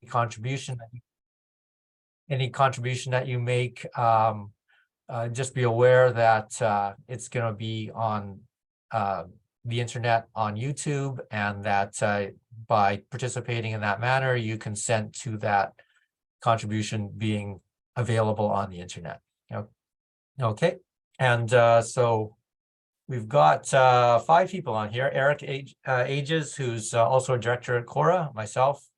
contribution that you make, just be aware that it's going to be on the internet on YouTube, and that by participating in that manner, you consent to that contribution being available on the internet. Okay, and so we've got 5 people on here. Eric Ages, who's also a director at CORA, myself,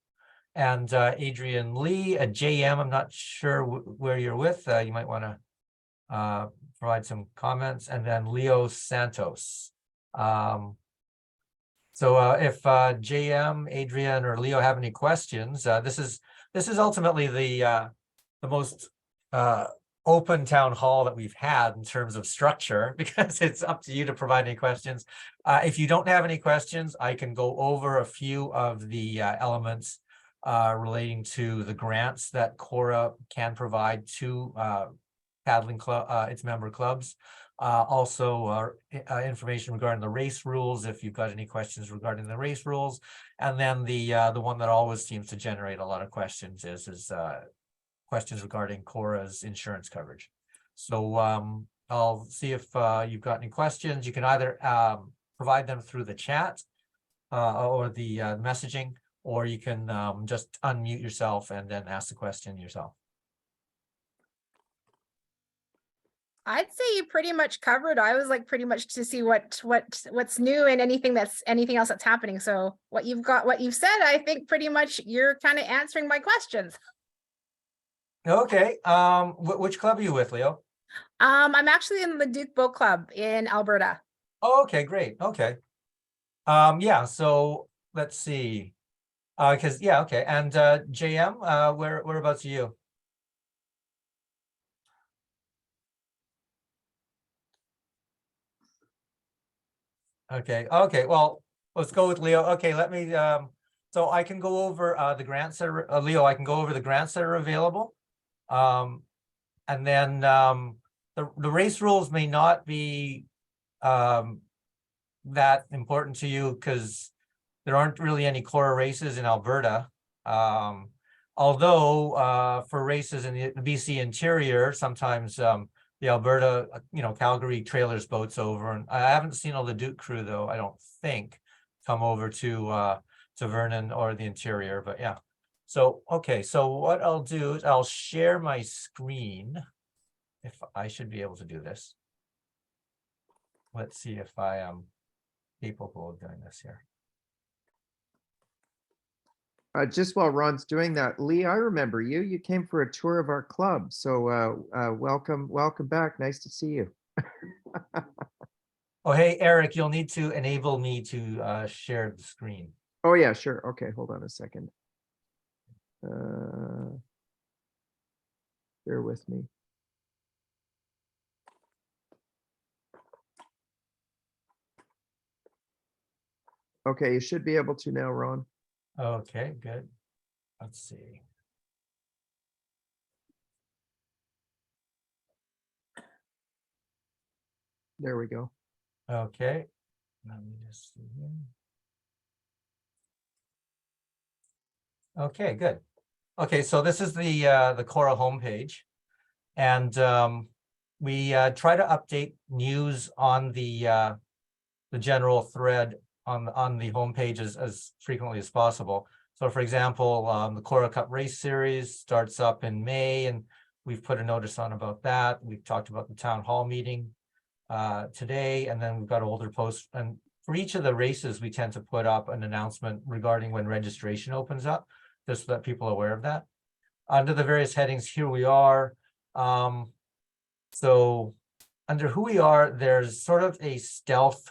and Adrian Lee, a JM. I'm not sure where you're with. You might want to provide some comments, and then Leo Santos. So if JM, Adrian, or Leo have any questions, this is ultimately the most open town hall that we've had in terms of structure, because it's up to you to provide any questions. If you don't have any questions, I can go over a few of the elements relating to the grants that CORA can provide to paddling club, its member clubs. Also information regarding the race rules, if you've got any questions regarding the race rules. And then the one that always seems to generate a lot of questions is questions regarding CORA's insurance coverage. So I'll see if you've got any questions. You can either provide them through the chat or the messaging, or you can just unmute yourself and then ask the question yourself. I'd say you pretty much covered. I was like pretty much to see what's new and anything else that's happening. So what you've said, I think pretty much you're kind of answering my questions. Okay. Which club are you with, Leo? I'm actually in the Duke Boat Club in Alberta. Oh, okay, great. Okay. Yeah, so let's see. Okay. And JM, whereabouts are you? Okay. Well, let's go with Leo. Okay, let me so I can go over the grants that are Leo, I can go over the grants that are available. And then the race rules may not be that important to you because there aren't really any CORA races in Alberta. Although for races in the BC interior, sometimes the Alberta, Calgary trailers boats over, and I haven't seen all the Duke crew though, I don't think, come over to Vernon or the interior, but yeah. So, okay, so what I'll do is I'll share my screen, if I should be able to do this. Let's see if I am capable of doing this here. Just while Ron's doing that, Lee, I remember you. You came for a tour of our club. So welcome back. Nice to see you. Oh, hey, Eric, you'll need to enable me to share the screen. Oh, yeah, sure. Okay, hold on a second. Bear with me. Okay, you should be able to now, Ron. Okay, good. Let's see. There we go. Okay. Let me just see here. Okay, good. Okay, so this is the CORA homepage, and we try to update news on the general thread on the homepage as frequently as possible. So, for example, the CORA Cup race series starts up in May, and we've put a notice on about that. We've talked about the town hall meeting today, and then we've got older posts. And for each of the races, we tend to put up an announcement regarding when registration opens up, just so that people are aware of that. Under the various headings, here we are. So under who we are, there's sort of a stealth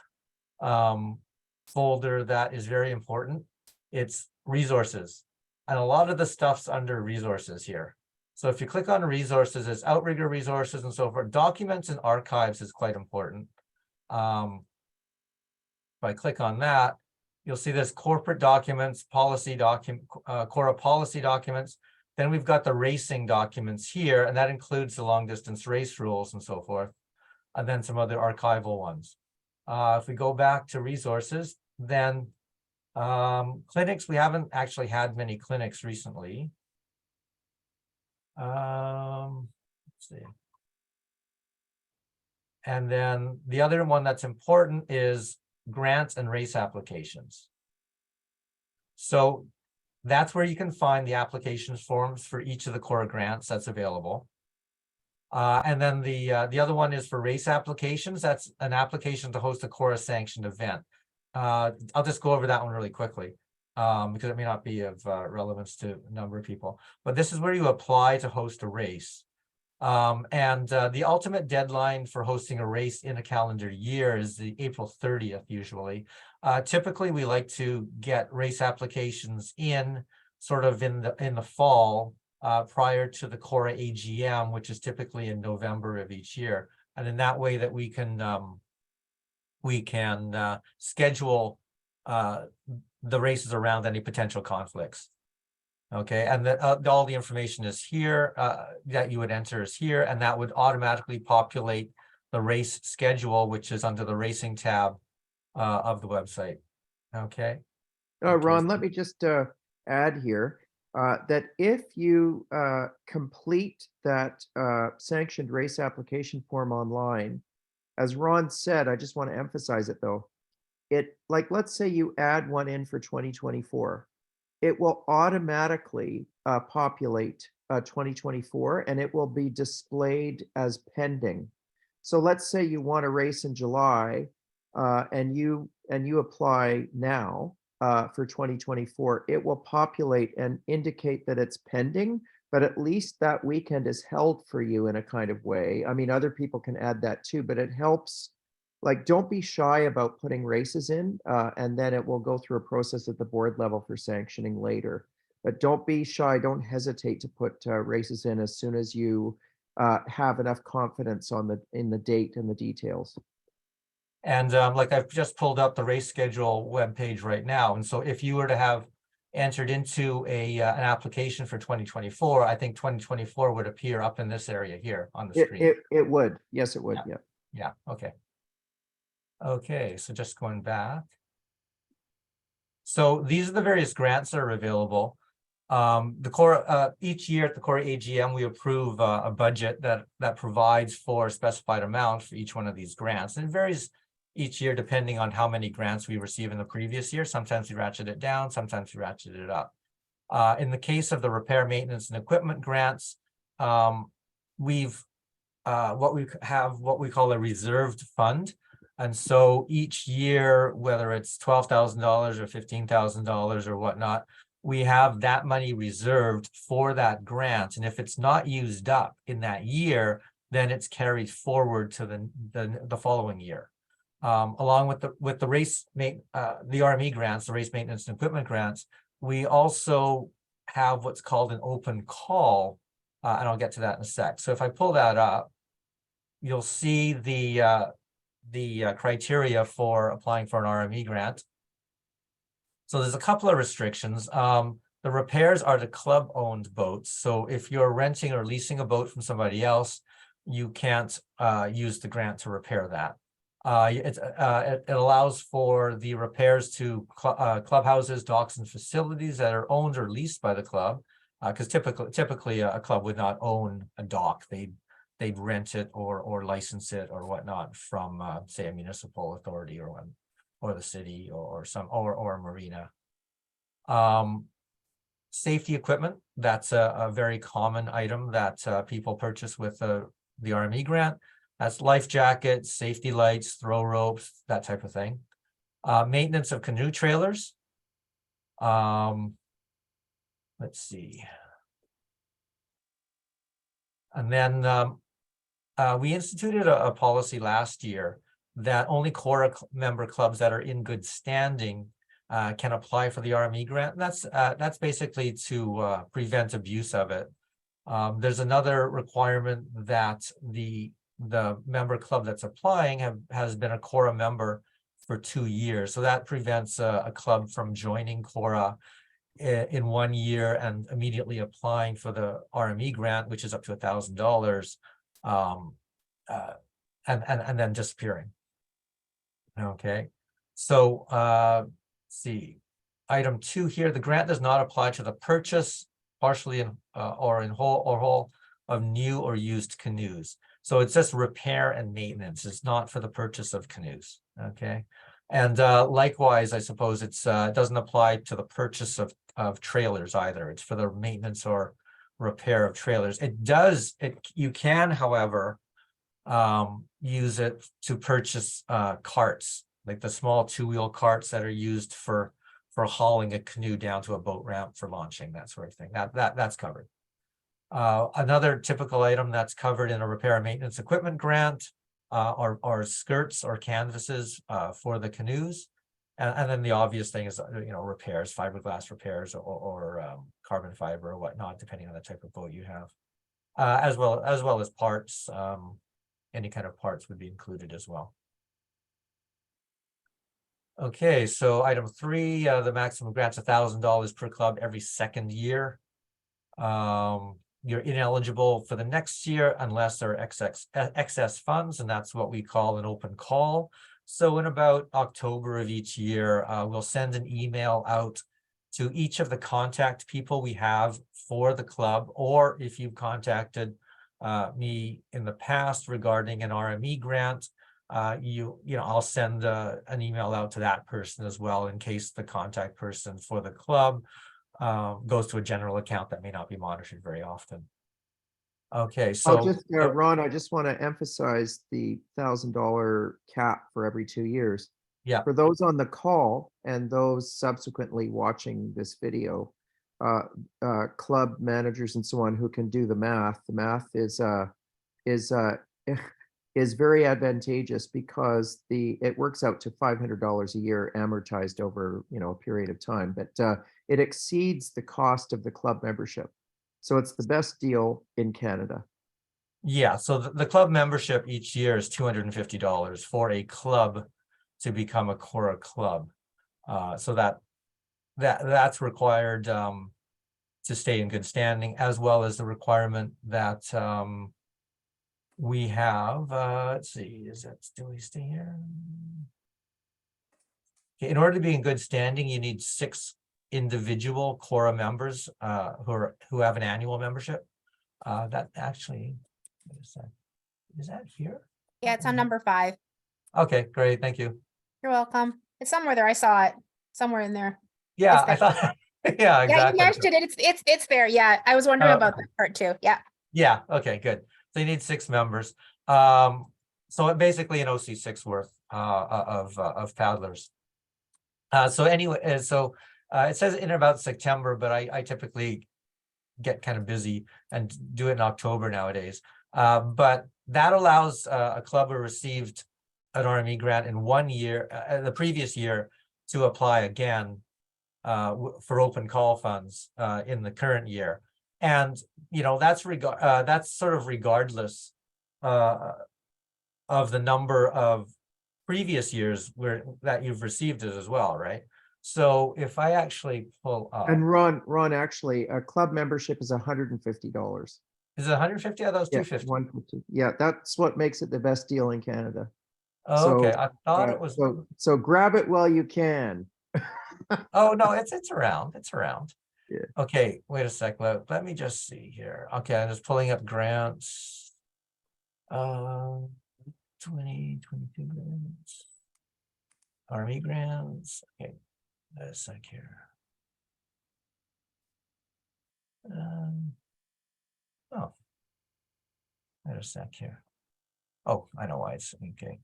folder that is very important. It's resources, and a lot of the stuff's under resources here. So if you click on resources, it's outrigger resources and so forth. Documents and archives is quite important. If I click on that, you'll see this corporate documents, policy document, CORA policy documents. Then we've got the racing documents here, and that includes the long distance race rules and so forth, and then some other archival ones. If we go back to resources, then Clinics, we haven't actually had many clinics recently. Let's see. And then the other one that's important is grants and race applications. So that's where you can find the application forms for each of the CORA grants that's available. And then the other one is for race applications. That's an application to host a CORA sanctioned event. I'll just go over that one really quickly because it may not be of relevance to a number of people. But this is where you apply to host a race. The ultimate deadline for hosting a race in a calendar year is the April 30th usually. Typically, we like to get race applications in sort of in the fall prior to the CORA AGM, which is typically in November of each year. And in that way that we can schedule the races around any potential conflicts. Okay, and all the information is here that you would enter is here, and that would automatically populate the race schedule, which is under the racing tab of the website. Okay. Ron, let me just add here that if you complete that sanctioned race application form online, as Ron said, I just want to emphasize it though, let's say you add one in for 2024. It will automatically populate 2024 and it will be displayed as pending. So let's say you want to race in July and you apply now for 2024, it will populate and indicate that it's pending, but at least that weekend is held for you in a kind of way. I mean, other people can add that too, but it helps. Like, don't be shy about putting races in, and then it will go through a process at the board level for sanctioning later. But don't be shy, don't hesitate to put races in as soon as you have enough confidence in the date and the details. And like I've just pulled up the race schedule webpage right now. And so if you were to have entered into an application for 2024, I think 2024 would appear up in this area here on the screen. It would. Yes, it would. Yeah. Yeah. Okay. Okay, so just going back. So these are the various grants that are available. The CORA, each year at the CORA AGM, we approve a budget that provides for a specified amount for each one of these grants. And it varies each year depending on how many grants we receive in the previous year. Sometimes we ratchet it down, sometimes we ratchet it up. In the case of the repair, maintenance, and equipment grants, we've what we call a reserved fund. And so each year, whether it's $12,000 or $15,000 or whatnot, we have that money reserved for that grant. And if it's not used up in that year, then it's carried forward to the following year. Along with the race the RME grants, the race maintenance and equipment grants, we also have what's called an open call, and I'll get to that in a sec. So if I pull that up, you'll see the criteria for applying for an RME grant. So there's a couple of restrictions. The repairs are the club-owned boats. So if you're renting or leasing a boat from somebody else, you can't use the grant to repair that. It allows for the repairs to clubhouses, docks, and facilities that are owned or leased by the club, because typically a club would not own a dock. They'd rent it or license it or whatnot from say a municipal authority or the city or a marina. Safety equipment, that's a very common item that people purchase with the RME grant. That's life jackets, safety lights, throw ropes, that type of thing. Maintenance of canoe trailers. Let's see. And then we instituted a policy last year that only CORA member clubs that are in good standing can apply for the RME grant. And that's basically to prevent abuse of it. There's another requirement that the member club that's applying has been a CORA member for 2 years. So that prevents a club from joining CORA in 1 year and immediately applying for the RME grant, which is up to $1,000, and then disappearing. Okay, so let's see. item 2 here, the grant does not apply to the purchase, partially in, or in whole of new or used canoes. So it's just repair and maintenance. It's not for the purchase of canoes. Okay. And likewise, I suppose it doesn't apply to the purchase of trailers either. It's for the maintenance or repair of trailers. You can, however, use it to purchase carts, like the small 2-wheel carts that are used for hauling a canoe down to a boat ramp for launching, that sort of thing. That's covered. Another typical item that's covered in a repair and maintenance equipment grant are skirts or canvases for the canoes. And then the obvious thing is, repairs, fiberglass repairs or carbon fiber or whatnot, depending on the type of boat you have, as well as parts. Any kind of parts would be included as well. Okay, so item 3, the maximum grant's $1,000 per club every second year. You're ineligible for the next year unless there are excess funds, and that's what we call an open call. So in about October of each year, we'll send an email out to each of the contact people we have for the club, or if you've contacted me in the past regarding an RME grant, I'll send an email out to that person as well, in case the contact person for the club goes to a general account that may not be monitored very often. Okay, so Ron, I just want to emphasize the $1,000 cap for every 2 years. Yeah. For those on the call and those subsequently watching this video, club managers and so on who can do the math is very advantageous, because it works out to $500 a year amortized over a period of time, but it exceeds the cost of the club membership. So it's the best deal in Canada. Yeah, so the club membership each year is $250 for a club to become a CORA club. So that's required to stay in good standing, as well as the requirement that we have. Let's see, do we stay here? Okay, in order to be in good standing, you need 6 individual CORA members who have an annual membership. That actually, wait a sec. Is that here? Yeah, it's on number 5. Okay, great, thank you. You're welcome. It's somewhere there. I saw it somewhere in there. Yeah, It's I thought, yeah, exactly. Yeah, you mentioned it. It's there. Yeah, I was wondering about that part too. Yeah. Yeah, okay, good. So you need 6 members. So basically an OC6 worth of paddlers. So anyway, it says in about September, but I typically get kind of busy and do it in October nowadays. But that allows a club who received an RME grant in 1 year, the previous year, to apply again for open call funds in the current year. And that's sort of regardless of the number of previous years that you've received it as well, right? So if I actually pull up, and Ron, actually, a club membership is $150. Is it 150? I thought it was 250. 150. Yeah, that's what makes it the best deal in Canada. Oh, okay, I thought it was. So grab it while you can. Oh no, it's around. It's around. Yeah. Okay, wait a sec. Let me just see here. Okay, I'm just pulling up grants. 2022 grants. Army grants. Okay, wait a sec here. Oh, wait a sec here. Oh, I know why it's okay.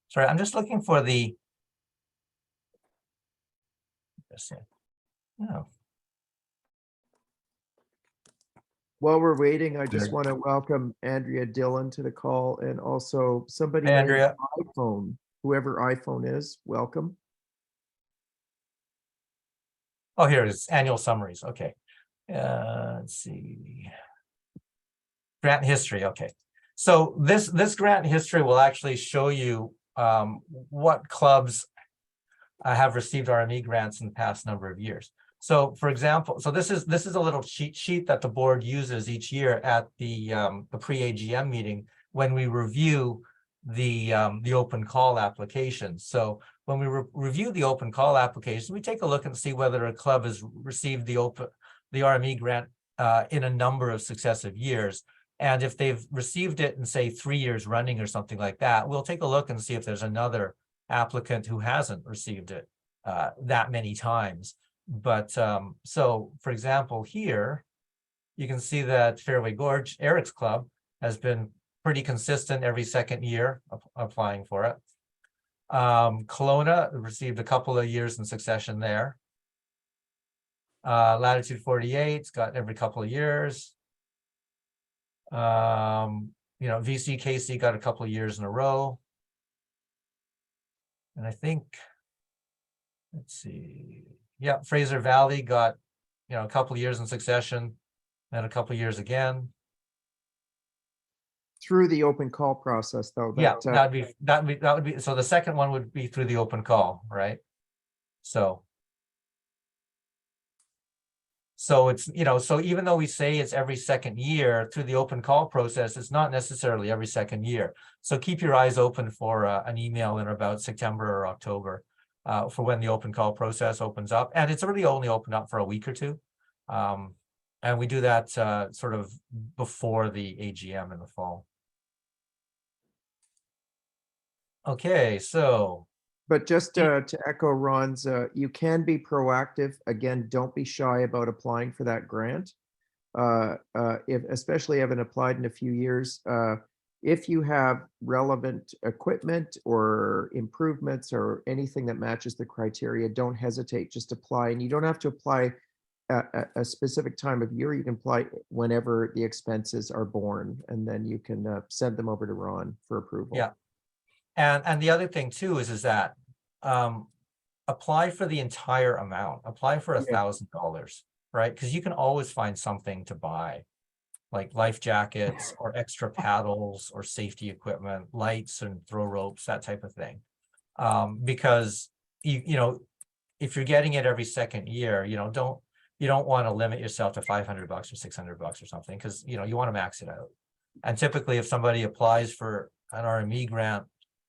Sorry, I'm just looking for the. Oh. While we're waiting, I just want to welcome Andrea Dillon to the call, and also somebody named Andrea. iPhone, whoever iPhone is, welcome. Oh, here it is, annual summaries. Okay. Let's see. Grant history. Okay. So this grant history will actually show you what clubs have received RME grants in the past number of years. So, for example, this is a little cheat sheet that the board uses each year at the pre-AGM meeting when we review the open call applications. So when we review the open call application, we take a look and see whether a club has received the RME grant in a number of successive years. And if they've received it in, say, 3 years running or something like that, we'll take a look and see if there's another applicant who hasn't received it that many times. But so, for example, here, you can see that Fairway Gorge, Eric's club, has been pretty consistent every second year applying for it. Kelowna received a couple of years in succession there. Latitude 48's got every couple of years. VCKC got a couple of years in a row. And I think, let's see, yeah, Fraser Valley got, a couple of years in succession and a couple of years again. Through the open call process, though. Yeah, that would be, so the second one would be through the open call, right? So it's, so even though we say it's every second year through the open call process, it's not necessarily every second year. So keep your eyes open for an email in about September or October for when the open call process opens up. And it's really only opened up for a week or two. And we do that sort of before the AGM in the fall. Okay, so. But just to echo Ron's, you can be proactive. Again, don't be shy about applying for that grant. Especially haven't applied in a few years. If you have relevant equipment or improvements or anything that matches the criteria, don't hesitate, just apply. And you don't have to apply at a specific time of year. You can apply whenever the expenses are borne, and then you can send them over to Ron for approval. Yeah. And the other thing too is that apply for the entire amount. Apply for $1,000, right? Because you can always find something to buy, like life jackets or extra paddles or safety equipment, lights and throw ropes, that type of thing. Because if you're getting it every second year, you don't want to limit yourself to $500 or $600 or something, because you want to max it out. And typically, if somebody applies for an RME grant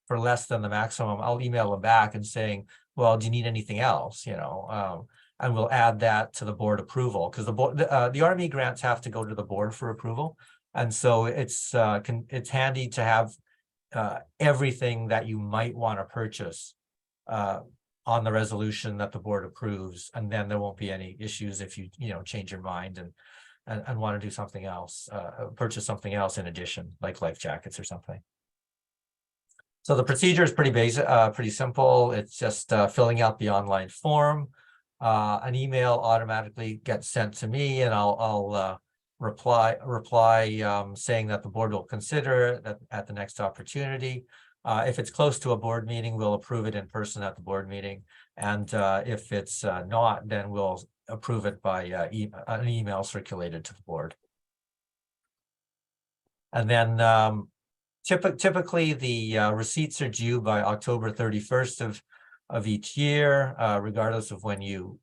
for less than the maximum, I'll email them back and saying, well, do you need anything else? And we'll add that to the board approval, because the RME grants have to go to the board for approval. And so it's handy to have everything that you might want to purchase on the resolution that the board approves, and then there won't be any issues if you change your mind and want to do something else, purchase something else in addition, like life jackets or something. So the procedure is pretty basic, pretty simple. It's just filling out the online form. An email automatically gets sent to me, and I'll reply saying that the board will consider that at the next opportunity. If it's close to a board meeting, we'll approve it in person at the board meeting. And if it's not, then we'll approve it by an email circulated to the board. And then typically the receipts are due by October 31st of each year, regardless of when you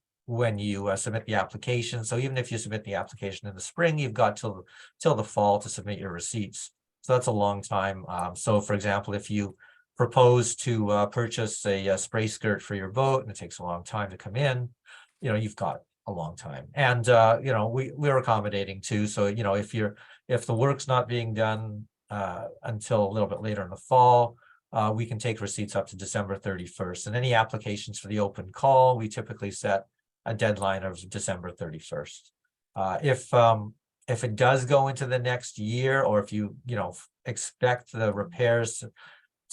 submit the application. So even if you submit the application in the spring, you've got till the fall to submit your receipts. So that's a long time. So for example, if you propose to purchase a spray skirt for your boat and it takes a long time to come in, you've got a long time. And we're accommodating too. So if the work's not being done until a little bit later in the fall, we can take receipts up to December 31st. And any applications for the open call, we typically set a deadline of December 31st. If it does go into the next year, or if you expect the repairs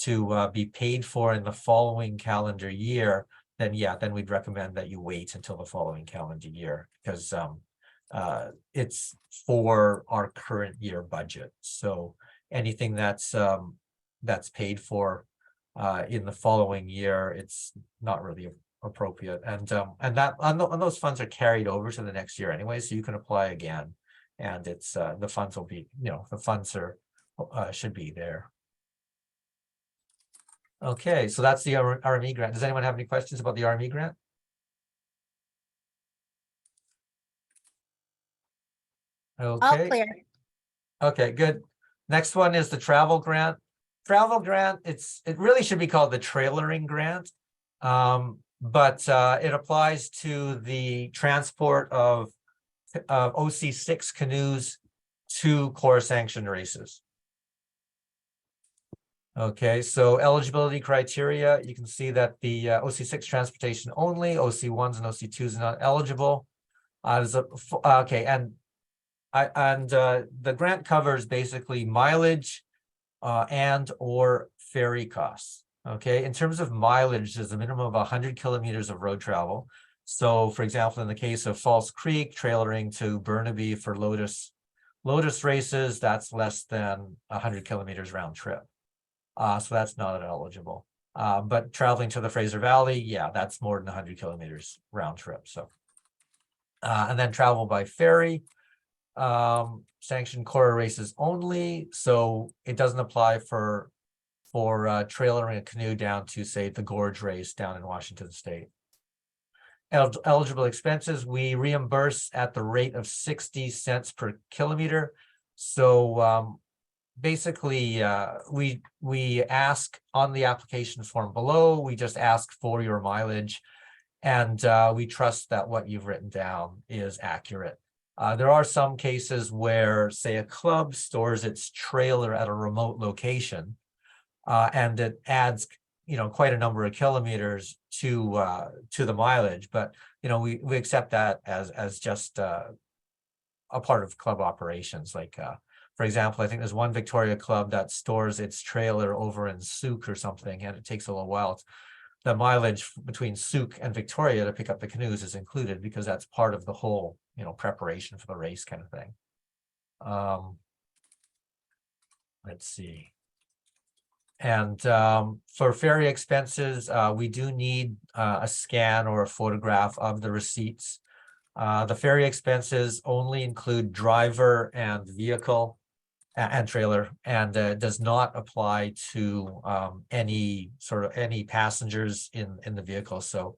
to be paid for in the following calendar year, then we'd recommend that you wait until the following calendar year, because it's for our current year budget. So anything that's paid for in the following year, it's not really appropriate. And those funds are carried over to the next year anyway, so you can apply again. And it's the funds will be, the funds should be there. Okay, so that's the RME grant. Does anyone have any questions about the RME grant? Okay. All clear. Okay, good. Next one is the travel grant. Travel grant, it really should be called the trailering grant. But it applies to the transport of OC6 canoes to CORA sanctioned races. Okay, so eligibility criteria, you can see that the OC6 transportation only, OC1s and OC2s are not eligible. Okay, and the grant covers basically mileage and or ferry costs. Okay, in terms of mileage, there's a minimum of 100 kilometers of road travel. So, for example, in the case of False Creek, trailering to Burnaby for Lotus races, that's less than 100 kilometers round trip. So that's not eligible. But traveling to the Fraser Valley, yeah, that's more than 100 kilometers round trip. So, and then travel by ferry, sanctioned CORA races only. So it doesn't apply for trailering a canoe down to, say, the Gorge race down in Washington State. Eligible expenses, we reimburse at the rate of 60 cents per kilometer. So basically, we ask on the application form below, we just ask for your mileage, and we trust that what you've written down is accurate. There are some cases where, say, a club stores its trailer at a remote location, and it adds, quite a number of kilometers to the mileage, but we accept that as just a part of club operations. Like, for example, I think there's one Victoria club that stores its trailer over in Souk or something, and it takes a little while. The mileage between Souk and Victoria to pick up the canoes is included because that's part of the whole, preparation for the race kind of thing. Let's see. And for ferry expenses, we do need a scan or a photograph of the receipts. The ferry expenses only include driver and vehicle and trailer, and does not apply to any passengers in the vehicle. So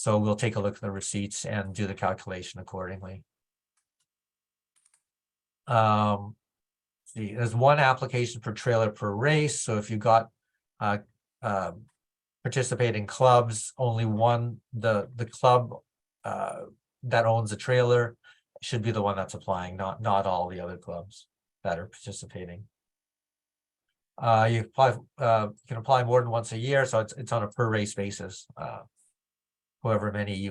we'll take a look at the receipts and do the calculation accordingly. See, there's one application per trailer per race. So if you got participating clubs, only one, the club that owns a trailer should be the one that's applying, not all the other clubs that are participating. You can apply more than once a year, so it's on a per race basis, however many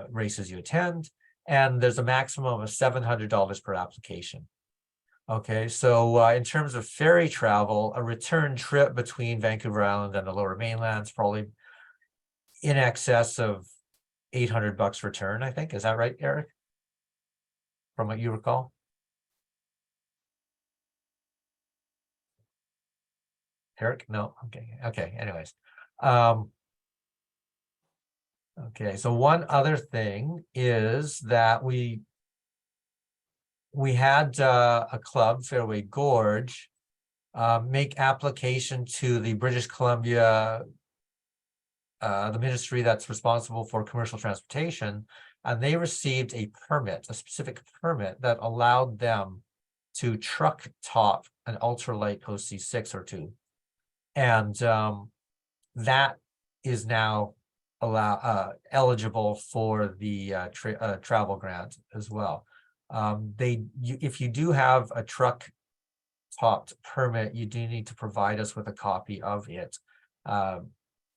races you attend, and there's a maximum of $700 per application. Okay, so in terms of ferry travel, a return trip between Vancouver Island and the Lower Mainland is probably in excess of $800 return, I think. Is that right, Eric? From what you recall? Eric? No? Okay, anyways. Okay, so one other thing is that we had a club, Fairway Gorge, make application to the British Columbia, the ministry that's responsible for commercial transportation, and they received a specific permit that allowed them to truck top an ultralight OC6 or 2. And that is now eligible for the travel grant as well. If you do have a truck topped permit, you do need to provide us with a copy of it.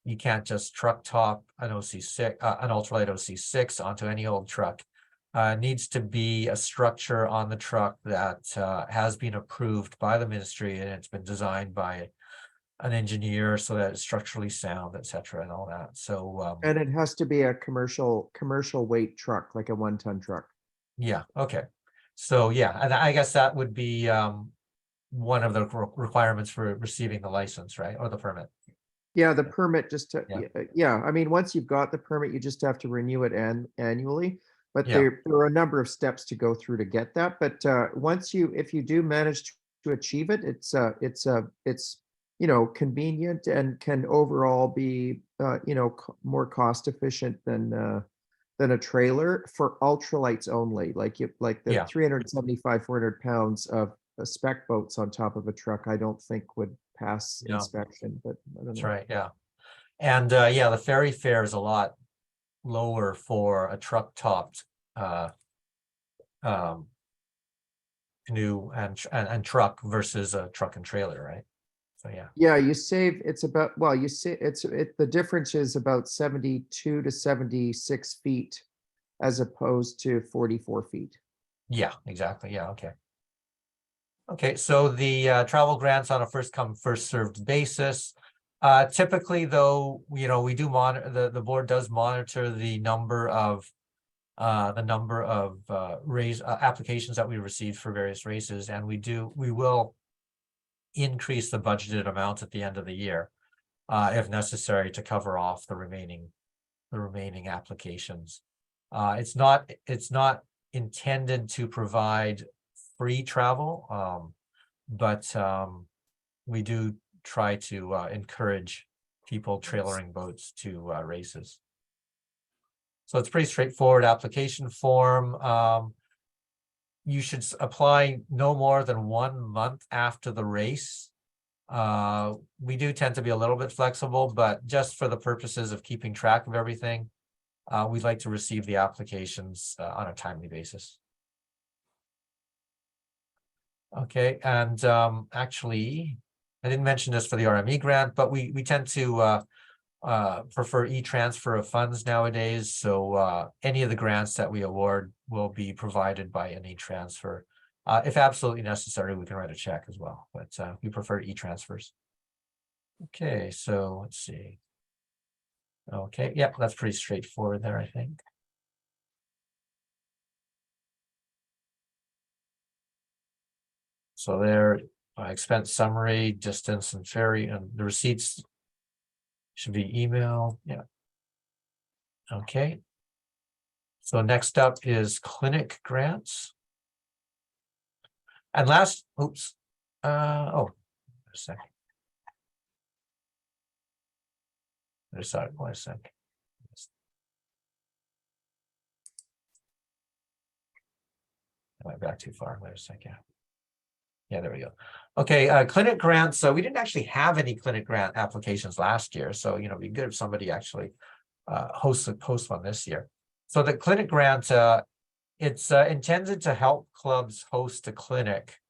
You can't just truck top an OC6, an ultralight OC6 onto any old truck. Needs to be a structure on the truck that has been approved by the ministry, and it's been designed by an engineer so that it's structurally sound, etc., and all that. So And it has to be a commercial weight truck, like a 1-ton truck. yeah, okay. So yeah, and I guess that would be one of the requirements for receiving the license, right? Or the permit. Yeah, the permit just to, Yeah. yeah, I mean, once you've got the permit, you just have to renew it annually. But Yeah. there are a number of steps to go through to get that. But if you do manage to achieve it, it's convenient and can overall be more cost efficient than a trailer for ultralights only. Like the Yeah. 375, 400 pounds of spec boats on top of a truck, I don't think would pass Yeah. inspection. But I don't That's know. right. Yeah. And yeah, the ferry fare is a lot lower for a truck topped canoe and truck versus a truck and trailer, right? So yeah. Yeah, you save, it's about, well, you see, the difference is about 72 to 76 feet as opposed to 44 feet. Yeah, exactly. Yeah, okay. Okay, so the travel grants on a first come, first served basis. Typically, though, you know, we do monitor, the board does monitor the number of race applications that we receive for various races, and we will increase the budgeted amount at the end of the year, if necessary, to cover off the remaining applications. It's not intended to provide free travel, but we do try to encourage people trailering boats to races. So it's pretty straightforward application form. You should apply no more than 1 month after the race. We do tend to be a little bit flexible, but just for the purposes of keeping track of everything, we'd like to receive the applications on a timely basis. Okay, and actually, I didn't mention this for the RME grant, but we tend to prefer e-transfer of funds nowadays. So any of the grants that we award will be provided by an e-transfer. If absolutely necessary, we can write a check as well, but we prefer e-transfers. Okay, so let's see. Okay, yeah, that's pretty straightforward there, I think. So there, expense summary, distance and ferry, and the receipts should be email. Yeah. Okay. So next up is clinic grants. And last, oops. Oh, a second. Sorry, 1 second. I went back too far. Wait a second. Yeah, there we go. Okay, clinic grants. So we didn't actually have any clinic grant applications last year. So, you know, it'd be good if somebody actually hosts one this year. So the clinic grant, it's intended to help clubs host a clinic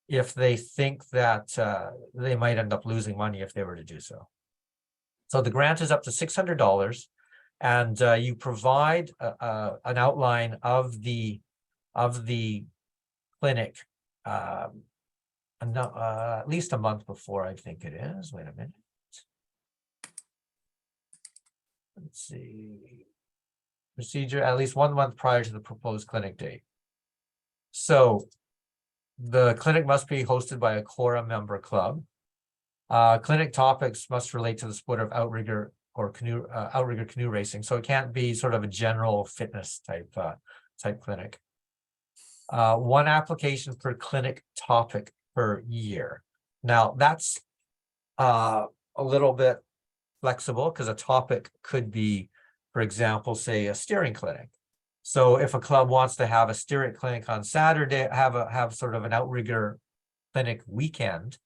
if they think that they might end up losing money if they were to do so. So the grant is up to $600, and you provide an outline of the clinic at least a month before, I think it is. Wait a minute. Let's see. Procedure at least 1 month prior to the proposed clinic date. So the clinic must be hosted by a CORA member club. Clinic topics must relate to the sport of outrigger or outrigger canoe racing. So it can't be sort of a general fitness type clinic. 1 application per clinic topic per year. Now that's a little bit flexible because a topic could be, for example, say a steering clinic. So if a club wants to have a steering clinic on Saturday, have sort of an outrigger clinic weekend,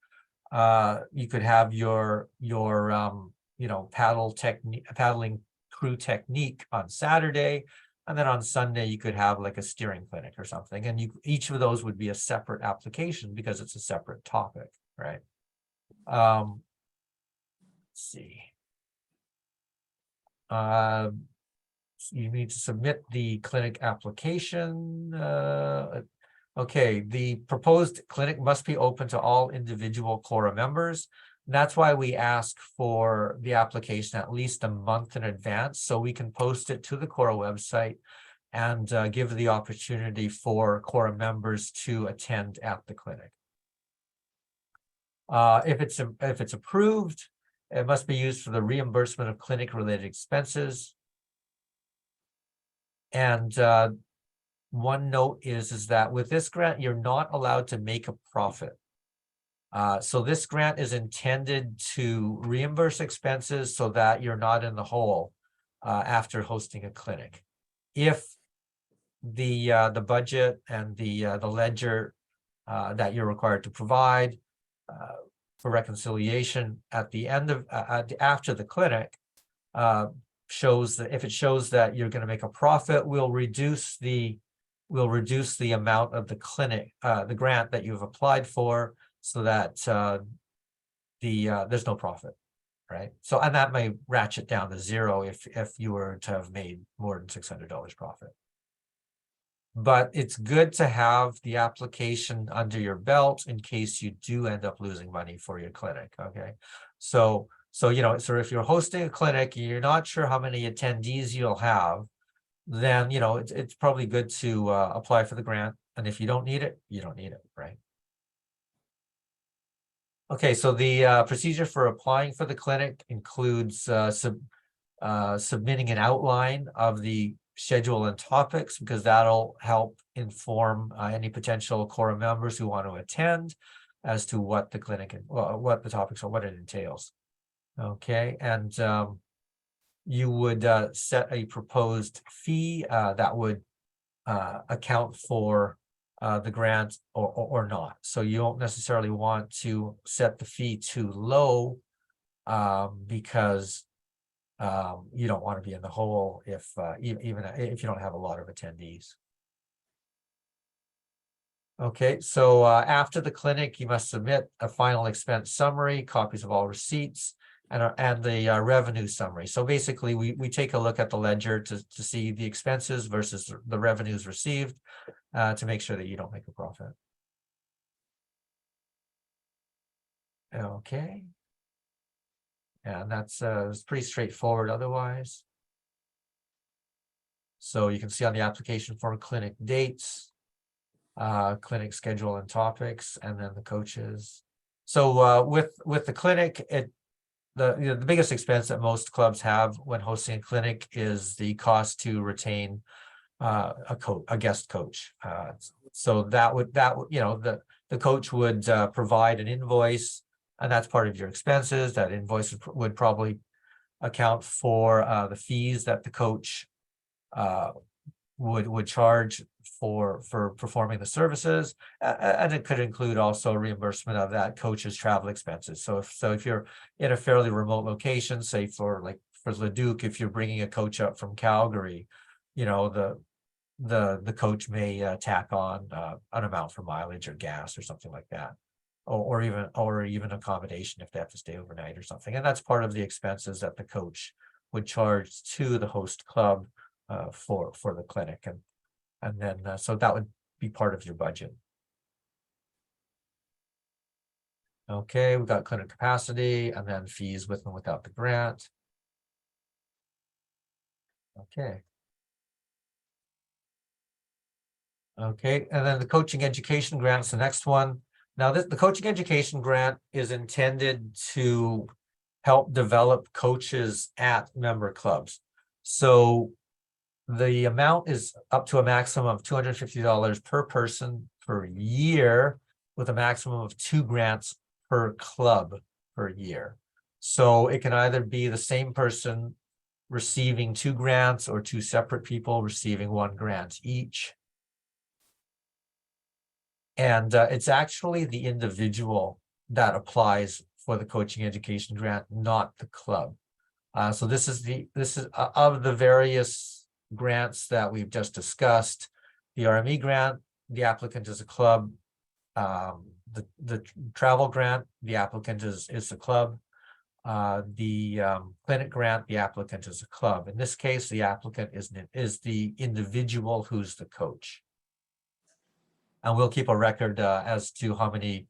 you could have your you know, paddling crew technique on Saturday, and then on Sunday you could have like a steering clinic or something, and each of those would be a separate application because it's a separate topic, right? Let's see. You need to submit the clinic application. Okay, the proposed clinic must be open to all individual CORA members. That's why we ask for the application at least a month in advance, so we can post it to the CORA website and give the opportunity for CORA members to attend at the clinic. If it's approved, it must be used for the reimbursement of clinic-related expenses. And one note is that with this grant, you're not allowed to make a profit. So this grant is intended to reimburse expenses so that you're not in the hole after hosting a clinic. If the budget and the ledger that you're required to provide for reconciliation at the end of after the clinic shows that if it shows that you're going to make a profit, we'll reduce the amount of the clinic, the grant that you've applied for, so that there's no profit, right? So, and that may ratchet down to zero if you were to have made more than $600 profit. But it's good to have the application under your belt in case you do end up losing money for your clinic. Okay, so you know, so if you're hosting a clinic, you're not sure how many attendees you'll have, then you know it's probably good to apply for the grant. And if you don't need it, you don't need it, right? Okay, so the procedure for applying for the clinic includes submitting an outline of the schedule and topics, because that'll help inform any potential CORA members who want to attend as to what the clinic and what the topics are, what it entails. Okay, and you would set a proposed fee that would account for the grant or not. So you don't necessarily want to set the fee too low because you don't want to be in the hole if even if you don't have a lot of attendees. Okay, so after the clinic, you must submit a final expense summary, copies of all receipts, and the revenue summary. So basically, we take a look at the ledger to see the expenses versus the revenues received to make sure that you don't make a profit. Okay. And that's it's pretty straightforward otherwise. So you can see on the application form clinic dates, clinic schedule and topics, and then the coaches. So with the clinic, the biggest expense that most clubs have when hosting a clinic is the cost to retain a guest coach. So that would you know, the coach would provide an invoice, and that's part of your expenses. That invoice would probably account for the fees that the coach would charge for performing the services, and it could include also reimbursement of that coach's travel expenses. So if you're in a fairly remote location, say for Leduc, if you're bringing a coach up from Calgary, you know, the coach may tack on an amount for mileage or gas or something like that. Or even accommodation if they have to stay overnight or something. And that's part of the expenses that the coach would charge to the host club for the clinic. And then so that would be part of your budget. Okay, we've got clinic capacity and then fees with and without the grant. Okay. Okay, and then the coaching education grant's the next one. Now, the coaching education grant is intended to help develop coaches at member clubs. So the amount is up to a maximum of $250 per person per year, with a maximum of 2 grants per club per year. So it can either be the same person receiving 2 grants or 2 separate people receiving 1 grant each. And it's actually the individual that applies for the coaching education grant, not the club. So this is of the various grants that we've just discussed. The RME grant, the applicant is a club. The travel grant, the applicant is the club. The clinic grant, the applicant is a club. In this case, the applicant is the individual who's the coach. And we'll keep a record as to how many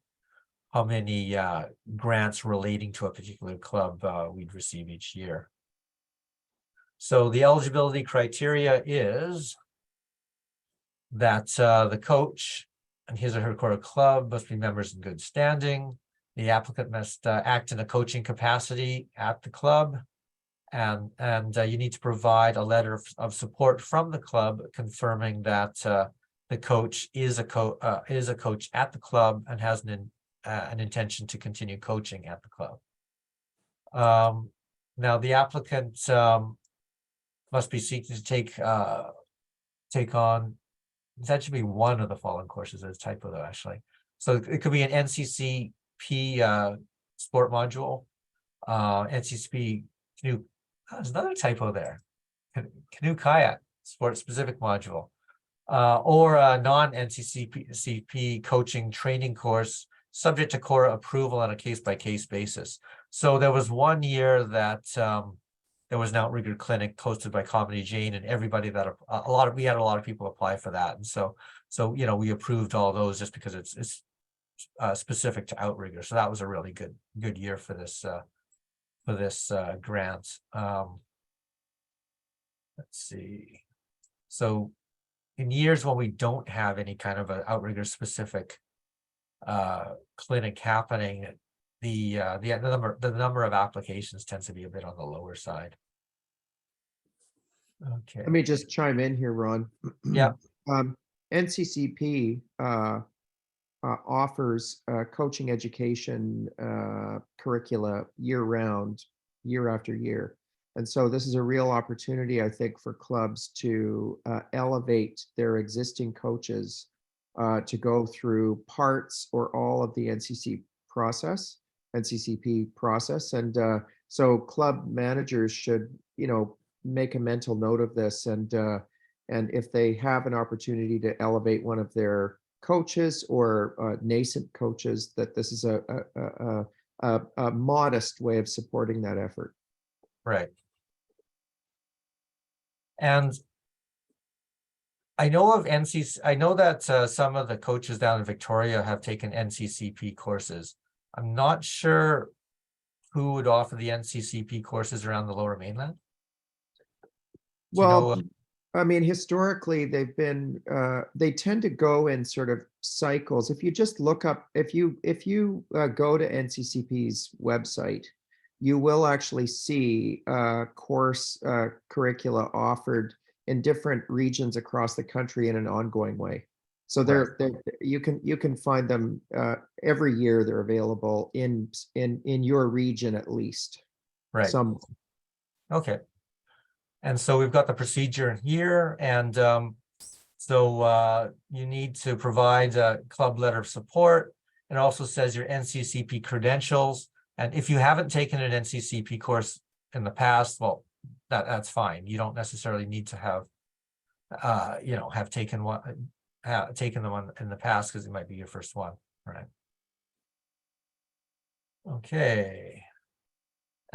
grants relating to a particular club we'd receive each year. So the eligibility criteria is that the coach and his or her CORA club must be members in good standing. The applicant must act in a coaching capacity at the club, and you need to provide a letter of support from the club confirming that the coach is a coach at the club and has an intention to continue coaching at the club. Now the applicant must be seeking to take on, that should be one of the following courses. There's a typo though, actually. So it could be an NCCP sport module, NCCP canoe There's another typo there. Canoe kayak sport specific module, or a non-NCCP coaching training course subject to CORA approval on a case-by-case basis. So there was one year that there was an outrigger clinic hosted by Comedy Jane, and everybody that we had a lot of people apply for that, and so you know, we approved all those just because it's specific to outrigger. So that was a really good year for this grant. Let's see. So in years when we don't have any kind of an outrigger specific clinic happening, the number of applications tends to be a bit on the lower side. Okay. Let me just chime in here, Ron. Yeah. NCCP offers coaching education curricula year-round, year after year. And so this is a real opportunity, I think, for clubs to elevate their existing coaches to go through parts or all of the NCCP process. And so club managers should, you know, make a mental note of this. And if they have an opportunity to elevate one of their coaches or nascent coaches, that this is a modest way of supporting that effort. Right. And I know of I know that some of the coaches down in Victoria have taken NCCP courses. I'm not sure who would offer the NCCP courses around the Lower Mainland. Well, I mean, historically, they've been, they tend to go in sort of cycles. If you just look up, if you go to NCCP's website, you will actually see course curricula offered in different regions across the country in an ongoing way. So you can find them every year. They're available in your region at least. Right. Some. Okay. And so we've got the procedure here, and so you need to provide a club letter of support. It also says your NCCP credentials. And if you haven't taken an NCCP course in the past, well, that's fine. You don't necessarily need to have, you know, have taken them on in the past, because it might be your first one, right? Okay.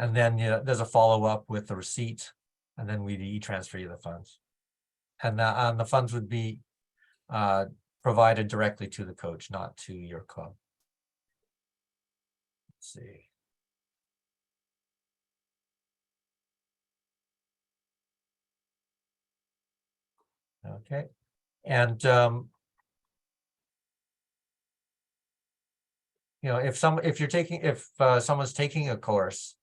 And then there's a follow-up with the receipt, and then we e-transfer you the funds. And the funds would be provided directly to the coach, not to your club. Let's see. Okay. And you know, if someone's taking a course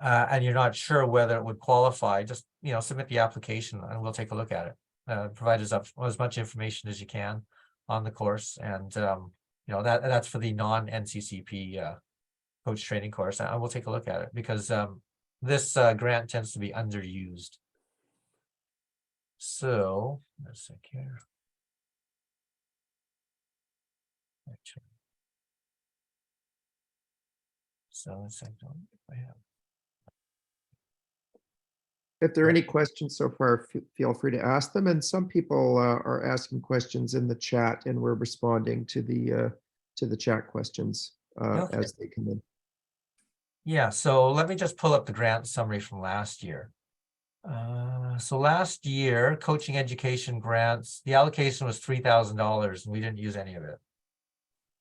and you're not sure whether it would qualify, just, you know, submit the application and we'll take a look at it. Provide us up as much information as you can on the course, and you know, that's for the non-NCCP coach training course, and we'll take a look at it, because this grant tends to be underused. So let's see here. So let's see if I have. If there are any questions so far, feel free to ask them. And some people are asking questions in the chat, and we're responding to the chat questions as they come in. Yeah, so let me just pull up the grant summary from last year. So last year, coaching education grants, the allocation was $3,000, and we didn't use any of it.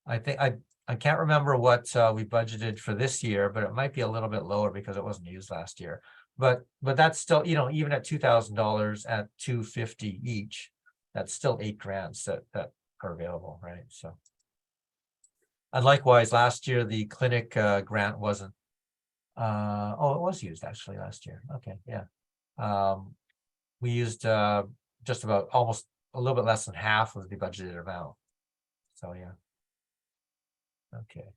I think I can't remember what we budgeted for this year, but it might be a little bit lower because it wasn't used last year. But that's still, you know, even at $2,000 at $250 each, that's still 8 grants that are available, right? So, and likewise, last year the clinic grant wasn't. Oh, it was used actually last year. Okay, yeah. We used just about almost a little bit less than half of the budgeted amount. So yeah. Okay.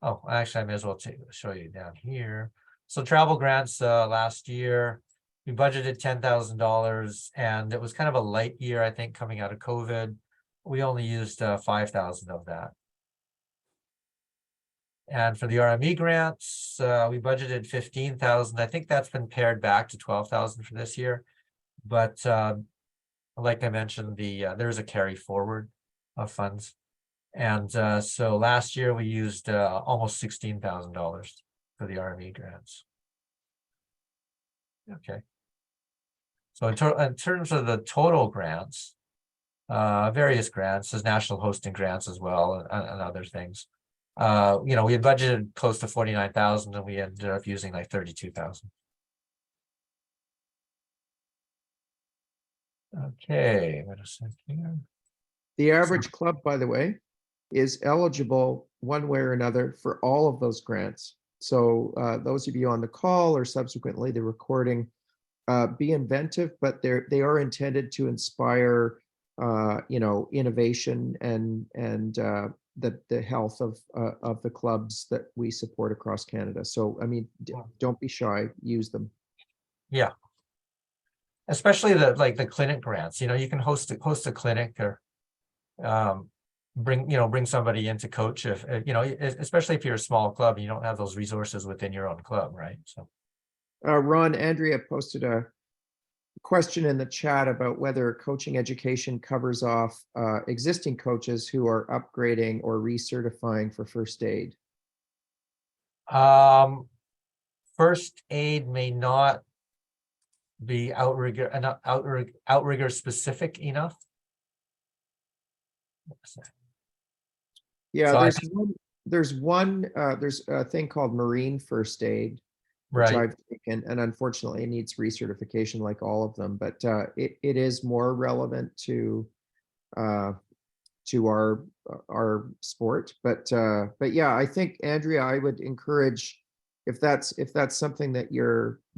Oh, actually, I may as well show you down here. So travel grants last year, we budgeted $10,000, and it was kind of a light year, I think, coming out of COVID. We only used 5,000 of that. And for the RME grants, we budgeted 15,000. I think that's been pared back to 12,000 for this year. But like I mentioned, there's a carry forward of funds. And so last year we used almost $16,000 for the RME grants. Okay. So in terms of the total grants, various grants, there's national hosting grants as well, and other things. You know, we had budgeted close to 49,000 and we ended up using like 32,000. Okay, wait a second here. The average club, by the way, is eligible one way or another for all of those grants. So those of you on the call or subsequently the recording, be inventive, but they are intended to inspire, you know, innovation and the health of the clubs that we support across Canada. So I mean, don't be shy, use them. Yeah. Especially the clinic grants, you know, you can host a clinic or bring somebody in to coach if you know, especially if you're a small club and you don't have those resources within your own club, right? So Ron, Andrea posted a question in the chat about whether coaching education covers off existing coaches who are upgrading or recertifying for first aid. First aid may not be outrigger specific enough. Yeah, So there's a thing called marine first aid, which right. I've taken, and unfortunately it needs recertification like all of them, but it is more relevant to our sport. But yeah, I think, Andrea, I would encourage, if that's something that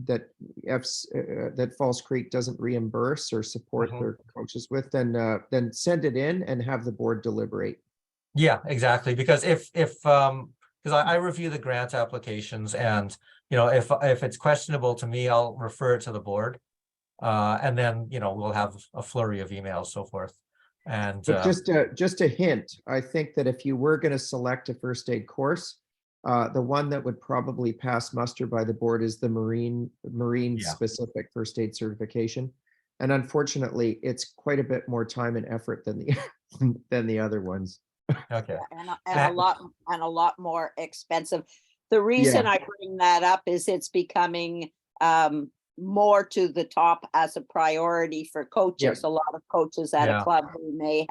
that False Creek doesn't reimburse or support their coaches with, then send it in and have the board deliberate. Yeah, exactly. Because because I review the grant applications, and you know, if it's questionable to me, I'll refer it to the board, and then you know, we'll have a flurry of emails, so forth. And but just a hint, I think that if you were going to select a first aid course, the one that would probably pass muster by the board is the marine specific first aid certification. And unfortunately, it's quite a bit more time and effort than the other ones. Okay. And a lot more expensive. The reason I bring that up is it's becoming more to the top as a priority for coaches. A lot of coaches at a club who may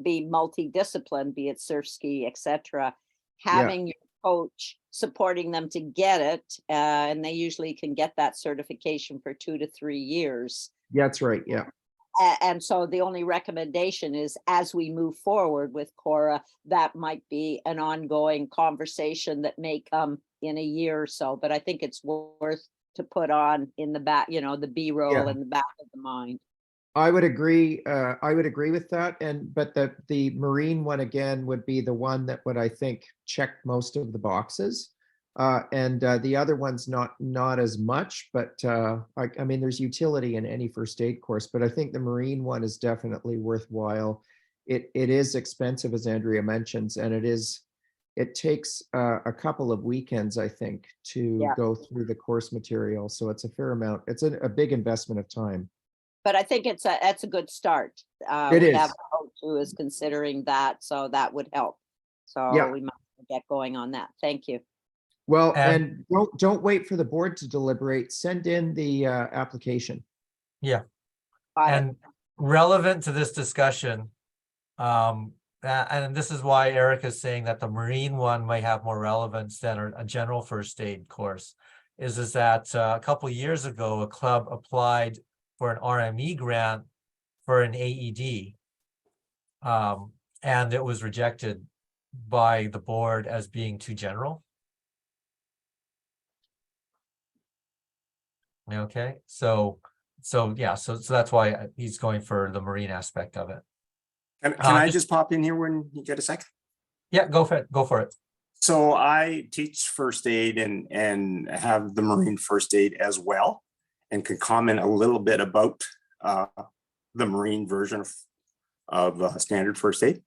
be multidisciplined, be it surf ski, etc. Having your coach supporting them to get it, and they usually can get that certification for 2 to 3 years. Yeah, that's right. Yeah. And so the only recommendation is, as we move forward with CORA, that might be an ongoing conversation that may come in a year or so. But I think it's worth to put on in the back, you know, the B-roll in the back of the mind. I would agree. I would agree with that. But the marine one again would be the one that would, I think, check most of the boxes. And the other one's not as much, but I mean, there's utility in any first aid course, but I think the marine one is definitely worthwhile. It is expensive, as Andrea mentions, and it takes a couple of weekends, I think, to go through the course material. So it's a fair amount. It's a big investment of time. But I think that's a good start. It is. We have a coach who is considering that, so that would help. So we might get going on that. Thank you. Well, and don't wait for the board to deliberate. Send in the application. Yeah. And relevant to this discussion, and this is why Eric is saying that the marine one might have more relevance than a general first aid course, is that a couple of years ago, a club applied for an RME grant for an AED, and it was rejected by the board as being too general. Okay, so that's why he's going for the marine aspect of it. Can I just pop in here when you get a second? Yeah, go for it. So I teach first aid and have the marine first aid as well, and can comment a little bit about the marine version of standard first aid.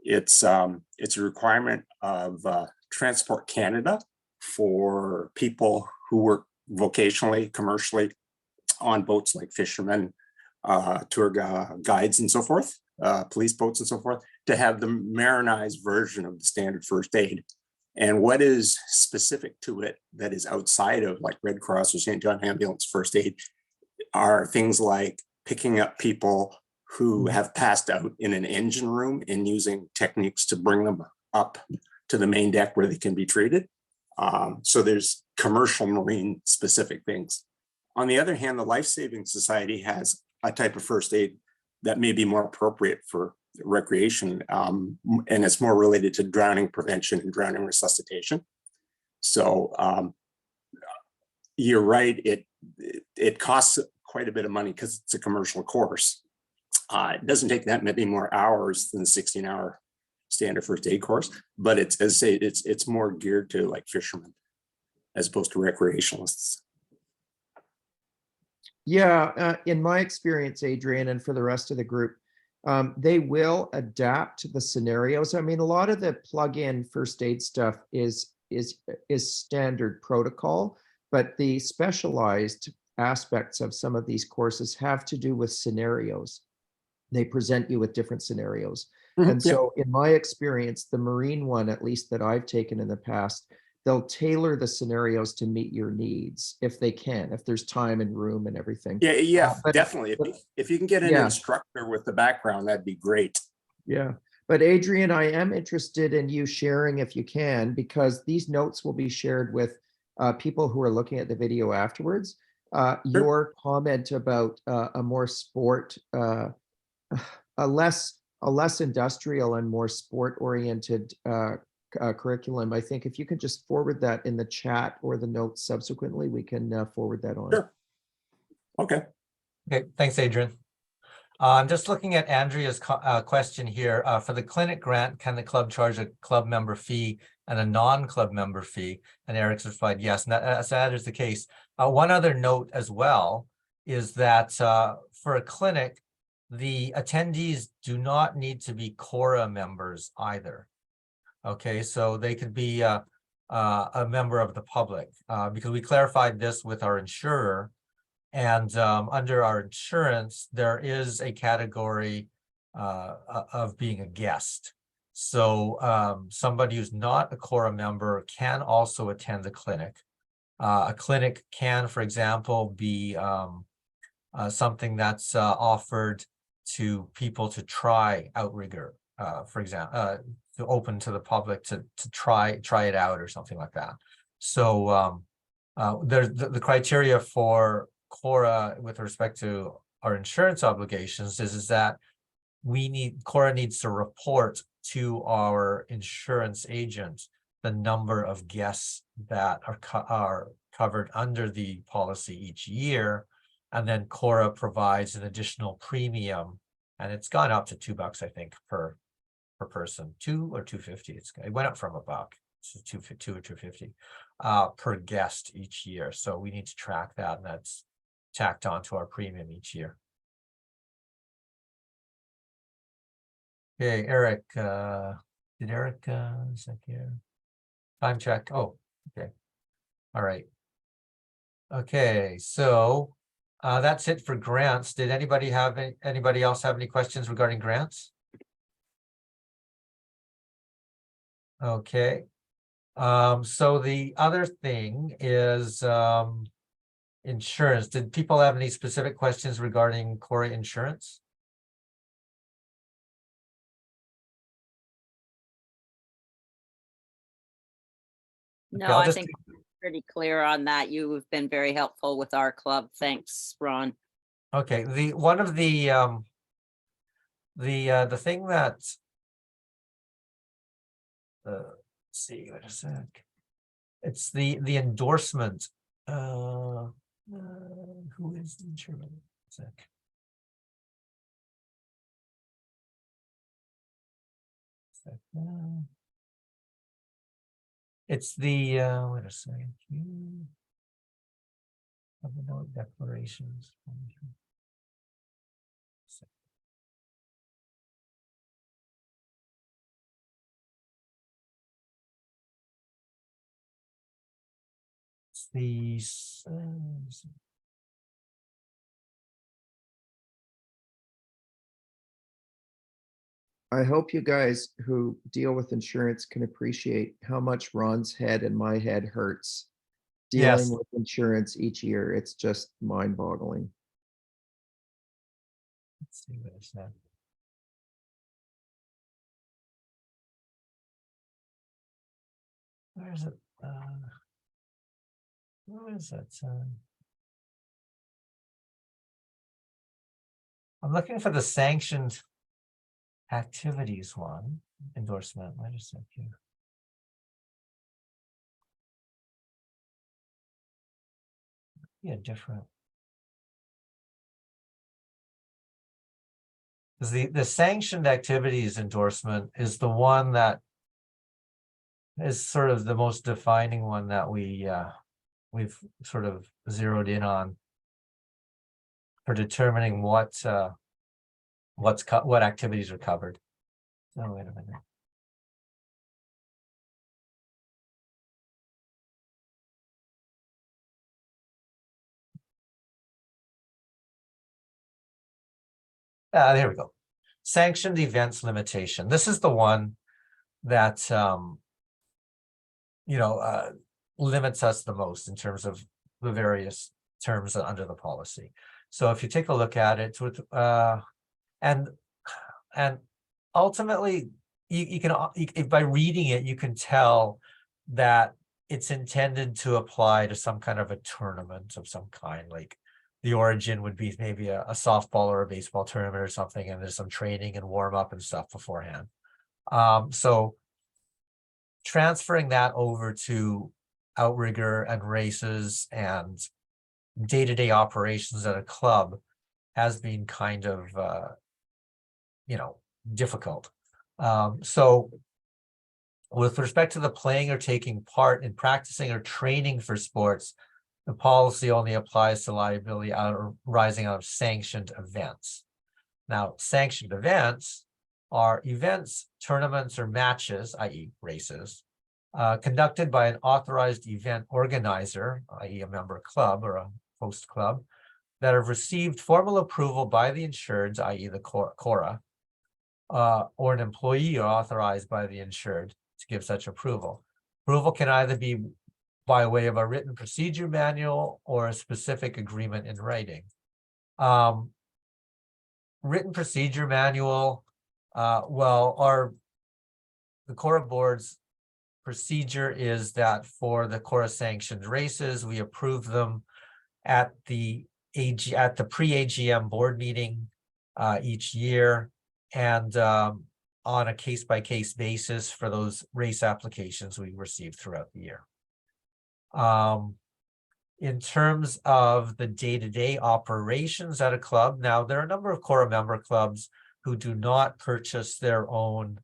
It's a requirement of Transport Canada for people who work vocationally, commercially on boats like fishermen, tour guides and so forth, police boats and so forth, to have the marinized version of the standard first aid. And what is specific to it that is outside of like Red Cross or St. John Ambulance first aid are things like picking up people who have passed out in an engine room and using techniques to bring them up to the main deck where they can be treated. So there's commercial marine specific things. On the other hand, the Life Saving Society has a type of first aid that may be more appropriate for recreation, and it's more related to drowning prevention and drowning resuscitation. So you're right, it costs quite a bit of money because it's a commercial course. It doesn't take that many more hours than the 16-hour standard first aid course, but it's, as I say, it's more geared to like fishermen as opposed to recreationalists. Yeah, in my experience, Adrian, and for the rest of the group, they will adapt the scenarios. I mean, a lot of the plug-in first aid stuff is standard protocol, but the specialized aspects of some of these courses have to do with scenarios. They present you with different scenarios. And so in my experience, the Marine one, at least that I've taken in the past, they'll tailor the scenarios to meet your needs if they can, if there's time and room and everything. Yeah, But- definitely. If you can get an instructor with the background, that'd be great. Yeah, but Adrian, I am interested in you sharing if you can, because these notes will be shared with people who are looking at the video afterwards. Your comment about a more sport, a less industrial and more sport oriented curriculum. I think if you could just forward that in the chat or the notes subsequently, we can forward that on. Sure. Okay. Okay, thanks, Adrian. I'm just looking at Andrea's question here. For the clinic grant, can the club charge a club member fee and a non-club member fee? And Eric's replied, yes, and that is the case. One other note as well is that for a clinic, the attendees do not need to be CORA members either. Okay, so they could be a member of the public because we clarified this with our insurer. And under our insurance, there is a category of being a guest. So somebody who's not a CORA member can also attend the clinic. A clinic can, for example, be something that's offered to people to try outrigger, for example, to open to the public to try it out or something like that. So there's the criteria for CORA with respect to our insurance obligations is that CORA needs to report to our insurance agent the number of guests that are covered under the policy each year, and then CORA provides an additional premium, and it's gone up to $2, I think, per person, $2 or $2.50. It went up from $1 to $2 or $2.50 per guest each year. So we need to track that, and that's tacked onto our premium each year. Okay, Eric, did Eric, is that here? Time check. Oh, okay. All right. Okay, so that's it for grants. Did anybody else have any questions regarding grants? Okay. So the other thing is insurance. Did people have any specific questions regarding CORA insurance? No, Okay, I'll I just think I'm pretty clear on that. You've been very helpful with our club. Thanks, Ron. Okay, one of the thing that let's see, wait a sec. It's the endorsement. Who is the insurance? Sec. It's the wait a second. Declarations. the I hope you guys who deal with insurance can appreciate how much Ron's head and my head hurts dealing Yes. with insurance each year. It's just mind-boggling. Let's see what it said. Where is it? Where is it? I'm looking for the sanctioned activities one endorsement. Wait a second. Yeah, different. Because the sanctioned activities endorsement is the one that is sort of the most defining one that we've sort of zeroed in on for determining what activities are covered. Oh, wait a minute. There we go. Sanctioned events limitation. This is the one that limits us the most in terms of the various terms under the policy. So if you take a look at it with and ultimately you can by reading it, you can tell that it's intended to apply to some kind of a tournament of some kind, like the origin would be maybe a softball or a baseball tournament or something, and there's some training and warm up and stuff beforehand. So transferring that over to outrigger and races and day-to-day operations at a club has been kind of difficult. So with respect to the playing or taking part in practicing or training for sports, the policy only applies to liability arising out of sanctioned events. Now, sanctioned events are events, tournaments, or matches, i.e. races, conducted by an authorized event organizer, i.e. a member club or a host club, that have received formal approval by the insured, i.e. the CORA, or an employee authorized by the insured to give such approval. Approval can either be by way of a written procedure manual or a specific agreement in writing. Written procedure manual, the CORA board's procedure is that for the CORA sanctioned races, we approve them at the pre-AGM board meeting each year, and on a case-by-case basis for those race applications we receive throughout the year. In terms of the day-to-day operations at a club, now there are a number of CORA member clubs who do not purchase their own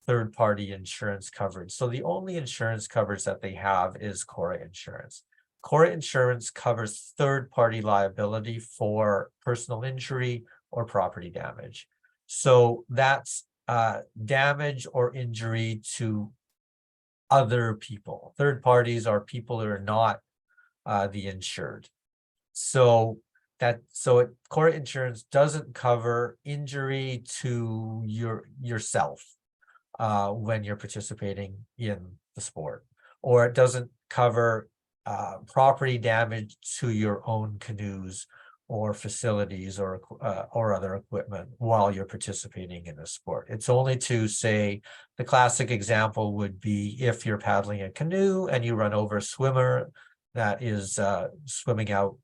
third-party insurance coverage. So the only insurance coverage that they have is CORA insurance. CORA insurance covers third-party liability for personal injury or property damage. So that's damage or injury to other people. Third parties are people who are not the insured. So CORA insurance doesn't cover injury to yourself when you're participating in the sport, or it doesn't cover property damage to your own canoes or facilities or other equipment while you're participating in a sport. It's only to say, the classic example would be if you're paddling a canoe and you run over a swimmer that is swimming out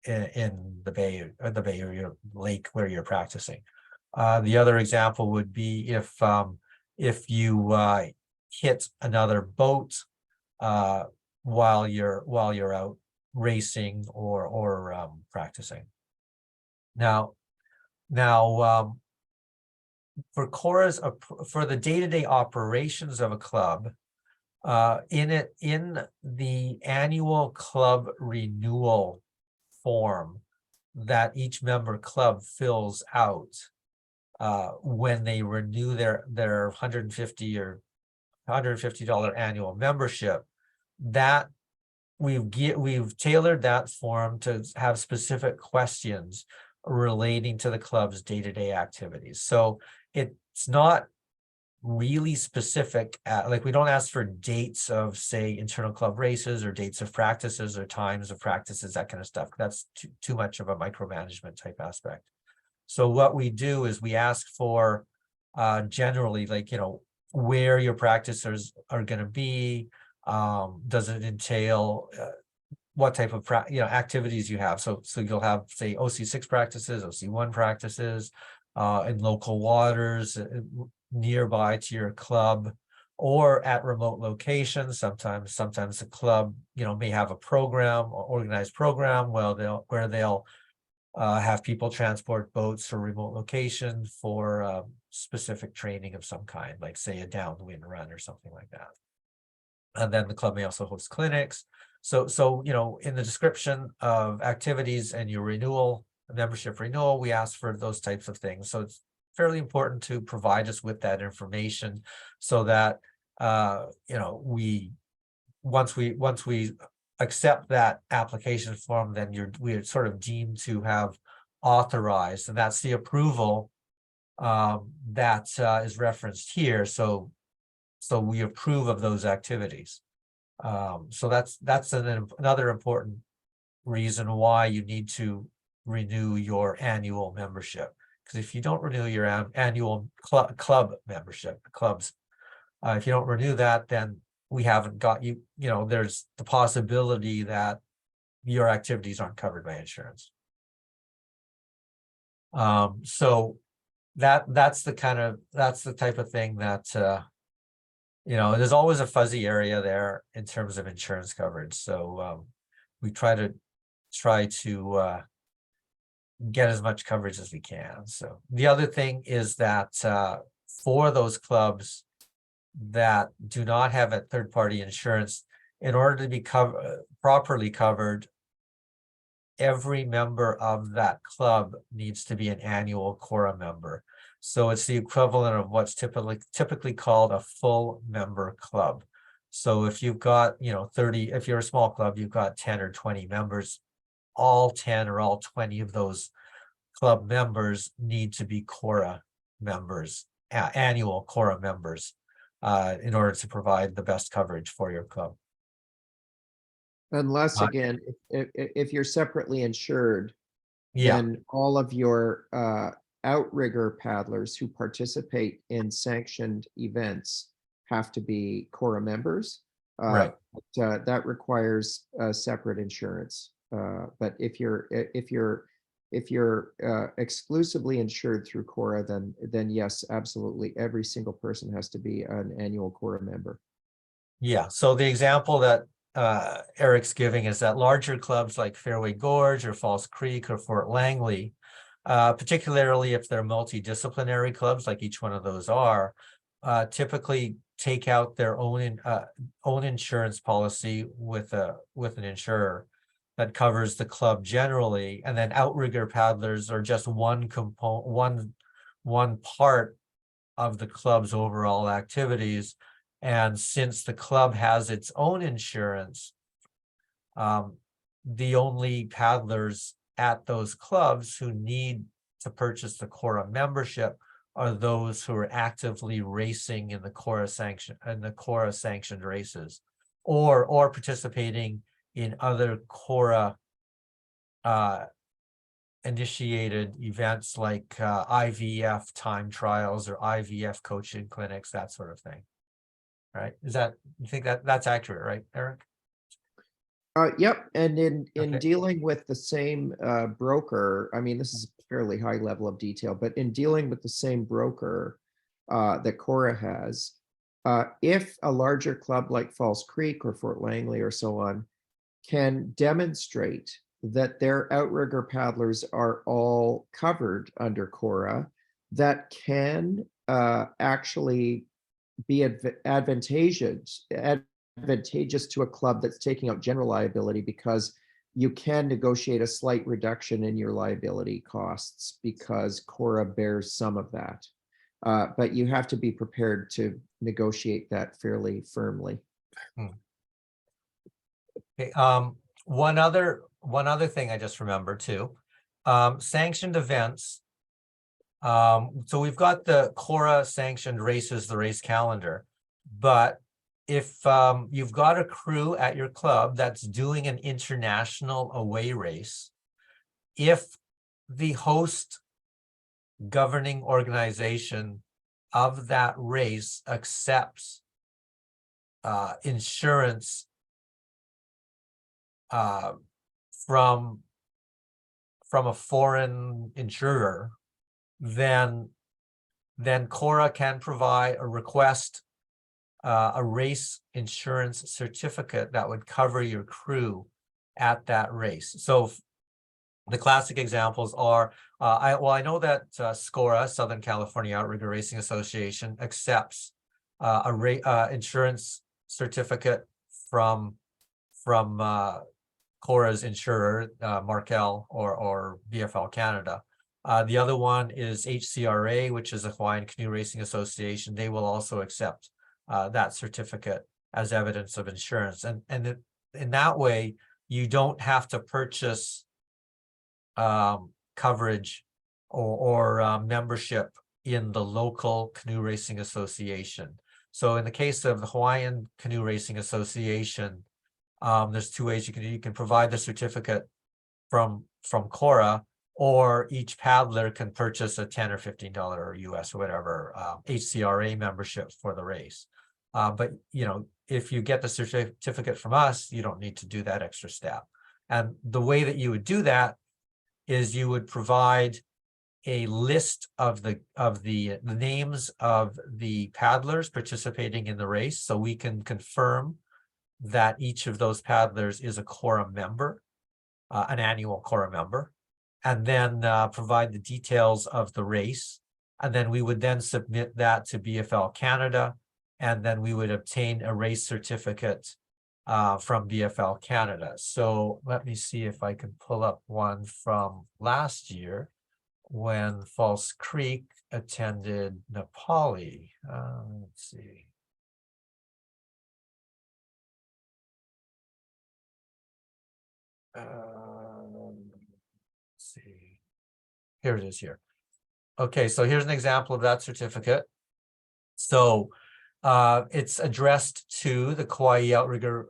in the bay or your lake where you're practicing. The other example would be if you hit another boat while you're out racing or practicing. Now for CORA's for the day-to-day operations of a club, in the annual club renewal form that each member club fills out when they renew their $150 or $150 annual membership, that we've tailored that form to have specific questions relating to the club's day-to-day activities. So it's not really specific, like we don't ask for dates of, say, internal club races or dates of practices or times of practices, that kind of stuff. That's too much of a micromanagement type aspect. So what we do is we ask for generally, like, where your practices are going to be. Does it entail what type of activities you have? So you'll have, say, OC6 practices, OC1 practices in local waters nearby to your club, or at remote locations. Sometimes the club may have a program or organized program where they'll have people transport boats to remote location for specific training of some kind, like, say, a downwind run or something like that. And then the club may also host clinics. So in the description of activities and your membership renewal, we ask for those types of things. So it's fairly important to provide us with that information, so that once we accept that application form, then we're sort of deemed to have authorized, and that's the approval that is referenced here. So we approve of those activities. So that's another important reason why you need to renew your annual membership. Because if you don't renew your annual club membership, if you don't renew that, then we haven't got you, there's the possibility that your activities aren't covered by insurance. So that's the type of thing that, there's always a fuzzy area there in terms of insurance coverage. So we try to get as much coverage as we can. So the other thing is that for those clubs that do not have a third-party insurance, in order to be properly covered, every member of that club needs to be an annual CORA member. So it's the equivalent of what's typically called a full member club. So if you've got 30, if you're a small club, you've got 10 or 20 members, all 10 or all 20 of those club members need to be CORA members, annual CORA members, in order to provide the best coverage for your club. Unless, again, if you're separately insured, Yeah, then all of your outrigger paddlers who participate in sanctioned events have to be CORA members. right. But, that requires separate insurance. But if you're exclusively insured through CORA, then yes, absolutely, every single person has to be an annual CORA member. Yeah, so the example that Eric's giving is that larger clubs like Fairway Gorge or False Creek or Fort Langley, particularly if they're multidisciplinary clubs, like each one of those are, typically take out their own insurance policy with an insurer that covers the club generally, and then outrigger paddlers are just one part of the club's overall activities. And since the club has its own insurance, the only paddlers at those clubs who need to purchase the CORA membership are those who are actively racing in the CORA sanctioned races, or participating in other CORA initiated events like IVF time trials or IVF coaching clinics, that sort of thing. Right? You think that's accurate, right, Eric? Yep, and in Okay. dealing with the same broker, I mean, this is a fairly high level of detail, but in dealing with the same broker that CORA has, if a larger club like False Creek or Fort Langley or so on can demonstrate that their outrigger paddlers are all covered under CORA, that can actually be advantageous to a club that's taking out general liability, because you can negotiate a slight reduction in your liability costs because CORA bears some of that. But you have to be prepared to negotiate that fairly firmly. Okay, one other thing I just remembered too, sanctioned events. So we've got the CORA sanctioned races, the race calendar, but if you've got a crew at your club that's doing an international away race, if the host governing organization of that race accepts insurance from a foreign insurer, then CORA can provide a request a race insurance certificate that would cover your crew at that race. So the classic examples are, I know that SCORA, Southern California Outrigger Racing Association, accepts insurance certificate from CORA's insurer, Markel or BFL Canada. The other one is HCRA, which is a Hawaiian Canoe Racing Association. They will also accept that certificate as evidence of insurance. And in that way, you don't have to purchase coverage or membership in the local canoe racing association. So in the case of the Hawaiian Canoe Racing Association, there's two ways you can provide the certificate from CORA, or each paddler can purchase a $10 or $15 US or whatever HCRA membership for the race. But if you get the certificate from us, you don't need to do that extra step. And the way that you would do that is you would provide a list of the names of the paddlers participating in the race, so we can confirm that each of those paddlers is a CORA member, an annual CORA member, and then provide the details of the race. And then we would then submit that to BFL Canada, and then we would obtain a race certificate from BFL Canada. So let me see if I can pull up one from last year when False Creek attended Nepali. Let's see. Let's see. Here it is here. Okay, so here's an example of that certificate. So it's addressed to the Kauai Outrigger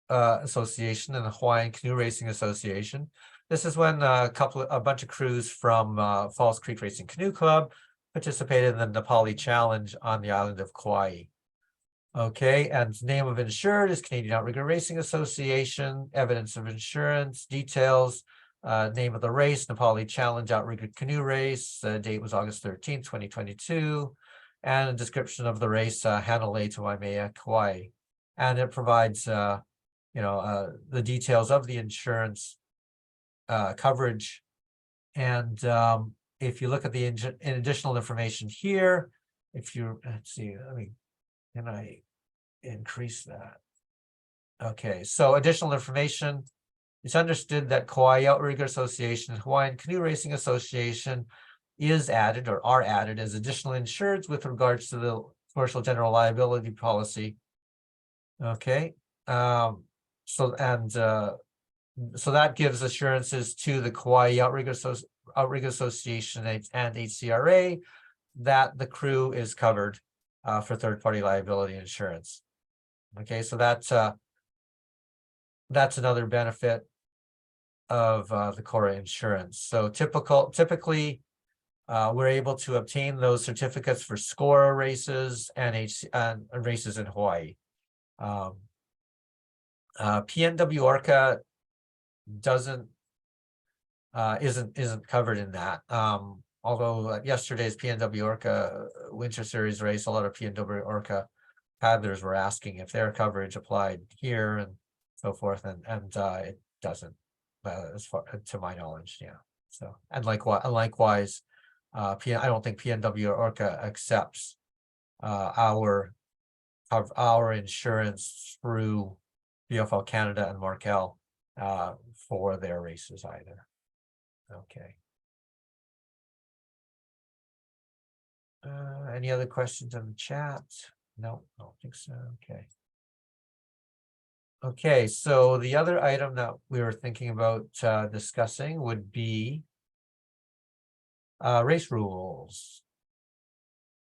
Association and the Hawaiian Canoe Racing Association. This is when a bunch of crews from Falls Creek Racing Canoe Club participated in the Nepali Challenge on the island of Kauai. Okay, and name of insured is Canadian Outrigger Racing Association, evidence of insurance, details, name of the race, Nepali Challenge Outrigger Canoe Race, date was August 13th, 2022, and a description of the race, Hanalei to Waimea, Kauai. And it provides, the details of the insurance coverage. And if you look at the additional information here, if you, let's see, can I increase that? Okay, so additional information. It's understood that Kauai Outrigger Association and Hawaiian Canoe Racing Association is added or are added as additional insureds with regards to the commercial general liability policy. Okay, so that gives assurances to the Kauai Outrigger Association and HCRA that the crew is covered for third-party liability insurance. Okay, so that's another benefit of the CORA insurance. So typically, we're able to obtain those certificates for SCORA races and races in Hawaii. PNW Orca isn't covered in that. Although yesterday's PNW Orca Winter Series race, a lot of PNW Orca paddlers were asking if their coverage applied here and so forth, and it doesn't, as far to my knowledge. Yeah. So and likewise, I don't think PNW Orca accepts our insurance through BFL Canada and Markel for their races either. Okay. Any other questions in the chat? No, I don't think so. Okay. Okay, so the other item that we were thinking about discussing would be race rules.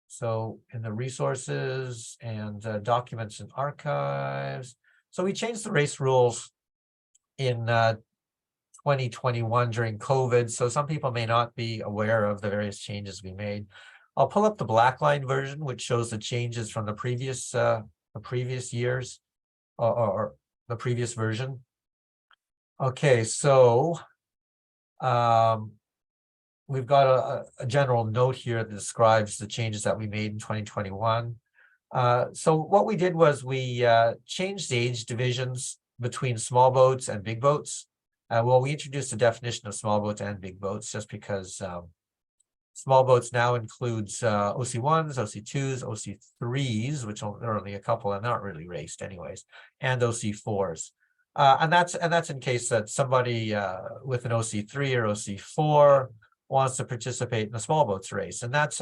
So in the resources and documents and archives. So we changed the race rules in 2021 during COVID. So some people may not be aware of the various changes we made. I'll pull up the black line version, which shows the changes from the previous years or the previous version. Okay, so we've got a general note here that describes the changes that we made in 2021. So what we did was we changed the age divisions between small boats and big boats. Well, we introduced a definition of small boats and big boats just because small boats now includes OC1s, OC2s, OC3s, which are only a couple and not really raced anyways, and OC4s. And that's in case that somebody with an OC3 or OC4 wants to participate in a small boats race, and that's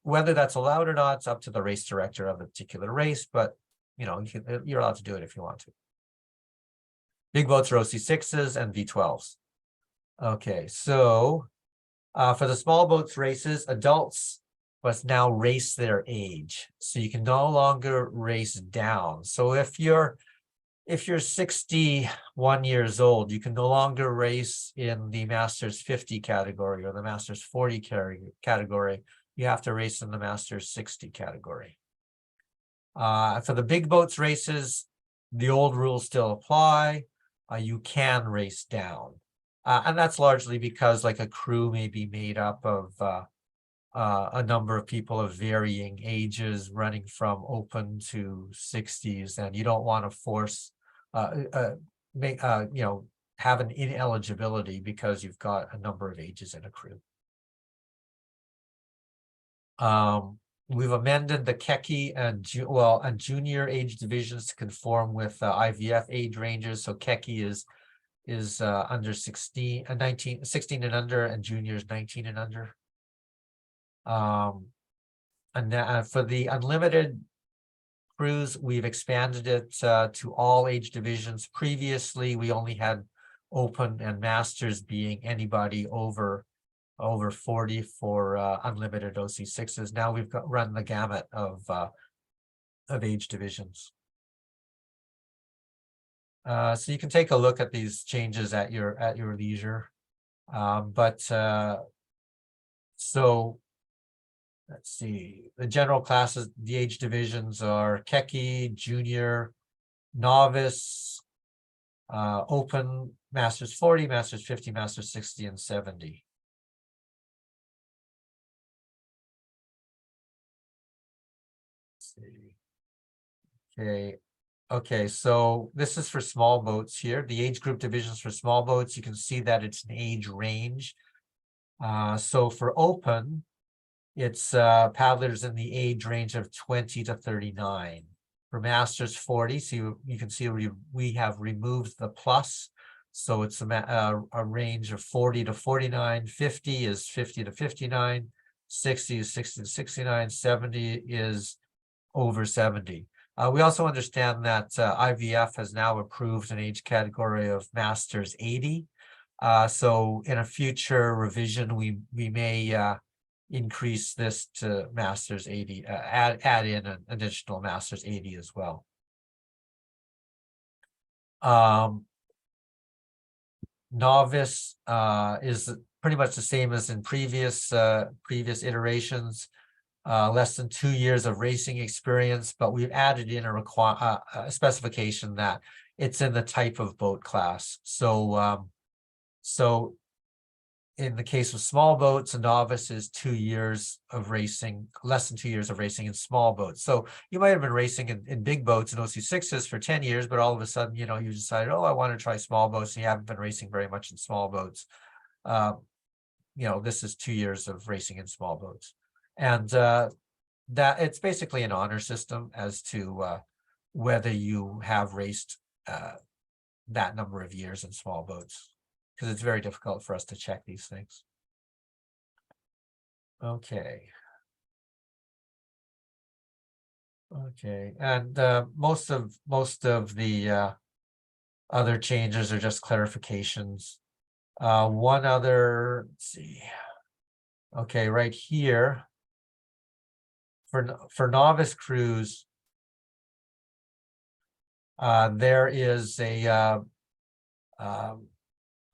whether that's allowed or not, it's up to the race director of a particular race, but you know, you're allowed to do it if you want to. Big boats are OC6s and V12s. Okay, so for the small boats races, adults must now race their age. So you can no longer race down. So if you're 61 years old, you can no longer race in the Masters 50 category or the Masters 40 category. You have to race in the Masters 60 category. For the big boats races, the old rules still apply. You can race down. And that's largely because like a crew may be made up of a number of people of varying ages running from open to 60s, and you don't want to force you know, have an ineligibility because you've got a number of ages in a crew. We've amended the KEKI and junior age divisions to conform with IVF age ranges. So KEKI is under 16 and under, and juniors 19 and under. And for the unlimited crews, we've expanded it to all age divisions. Previously, we only had open and masters being anybody over 40 for unlimited OC6s. Now we've run the gamut of age divisions. So you can take a look at these changes at your leisure. So let's see, the general classes, the age divisions are KEKI, junior, novice, open, Masters 40, Masters 50, Masters 60, and 70. Let's see. Okay, so this is for small boats here. The age group divisions for small boats, you can see that it's an age range. So for open, it's paddlers in the age range of 20 to 39. For Masters 40, so you can see we have removed the plus. So it's a range of 40 to 49, 50 is 50 to 59, 60 is 60 to 69, 70 is over 70. We also understand that IVF has now approved an age category of Masters 80. So in a future revision, we may increase this to Masters 80, add in an additional Masters 80 as well. Novice is pretty much the same as in previous iterations. Less than 2 years of racing experience, but we've added in a specification that it's in the type of boat class. So in the case of small boats, a novice is 2 years of racing, less than 2 years of racing in small boats. So you might have been racing in big boats and OC6s for 10 years, but all of a sudden, you know, you decided, oh, I want to try small boats, and you haven't been racing very much in small boats. You know, this is 2 years of racing in small boats. And that it's basically an honor system as to whether you have raced that number of years in small boats, because it's very difficult for us to check these things. Okay. Okay, and most of the other changes are just clarifications. One other, let's see. Okay, right here. For novice crews, there is a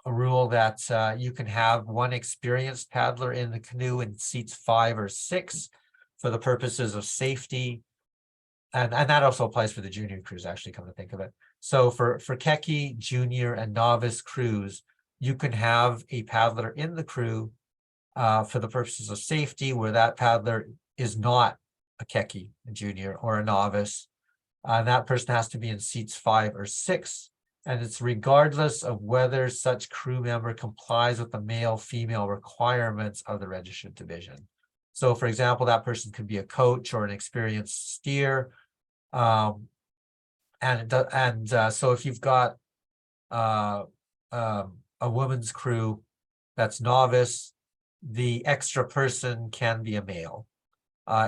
rule that you can have one experienced paddler in the canoe in seats 5 or 6 for the purposes of safety. And that also applies for the junior crews, actually, come to think of it. So for Keki, junior, and novice crews, you can have a paddler in the crew for the purposes of safety, where that paddler is not a Keki, a junior, or a novice. That person has to be in seats 5 or 6. And it's regardless of whether such crew member complies with the male-female requirements of the registered division. So for example, that person could be a coach or an experienced steer. So if you've got a women's crew that's novice, the extra person can be a male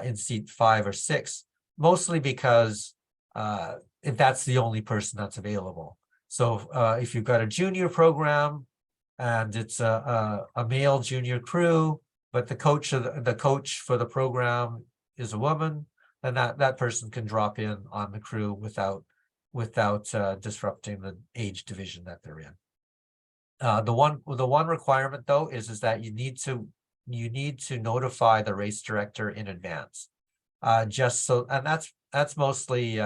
in seat 5 or 6, mostly because if that's the only person that's available. So if you've got a junior program and it's a male junior crew, but the coach for the program is a woman, then that person can drop in on the crew without disrupting the age division that they're in. The one requirement though is that you need to notify the race director in advance, just so, and that's mostly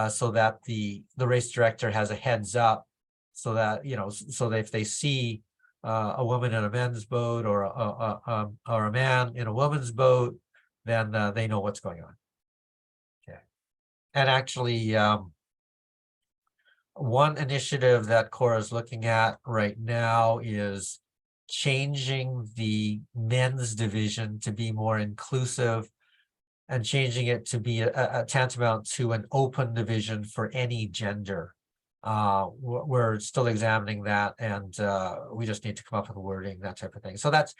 so that the race director has a heads up, so that so that if they see a woman in a men's boat or a man in a woman's boat, then they know what's going on. Okay, and actually, one initiative that CORA is looking at right now is changing the men's division to be more inclusive and changing it to be a tantamount to an open division for any gender. We're still examining that, and we just need to come up with wording, that type of thing. So that's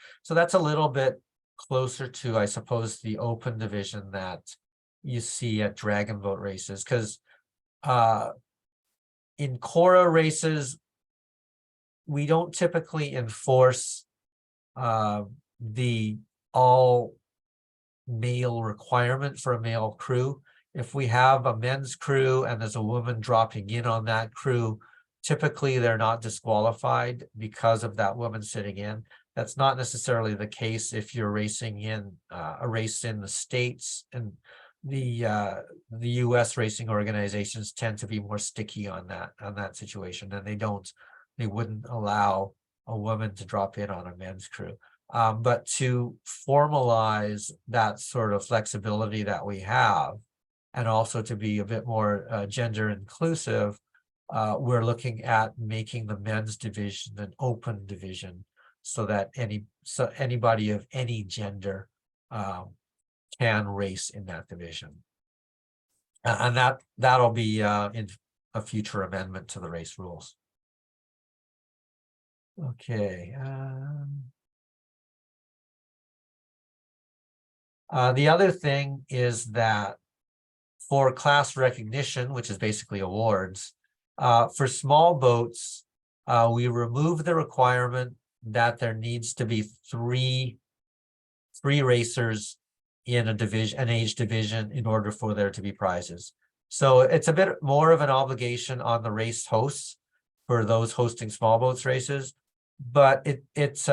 a little bit closer to, I suppose, the open division that you see at dragon boat races, because in CORA races, we don't typically enforce the all male requirement for a male crew. If we have a men's crew and there's a woman dropping in on that crew, typically they're not disqualified because of that woman sitting in. That's not necessarily the case if you're racing in a race in the States, and the US racing organizations tend to be more sticky on that situation, and they wouldn't allow a woman to drop in on a men's crew. But to formalize that sort of flexibility that we have, and also to be a bit more gender inclusive, we're looking at making the men's division an open division, so that anybody of any gender can race in that division. And that'll be in a future amendment to the race rules. Okay. The other thing is that for class recognition, which is basically awards, for small boats, we remove the requirement that there needs to be three racers in an age division in order for there to be prizes. So it's a bit more of an obligation on the race hosts for those hosting small boats races, but it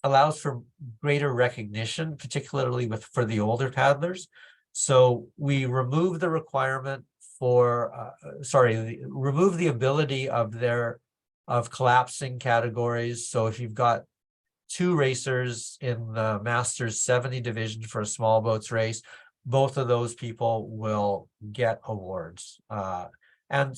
allows for greater recognition, particularly for the older paddlers. So we remove the requirement for, remove the ability of collapsing categories. So if you've got 2 racers in the Masters 70 division for a small boats race, both of those people will get awards. And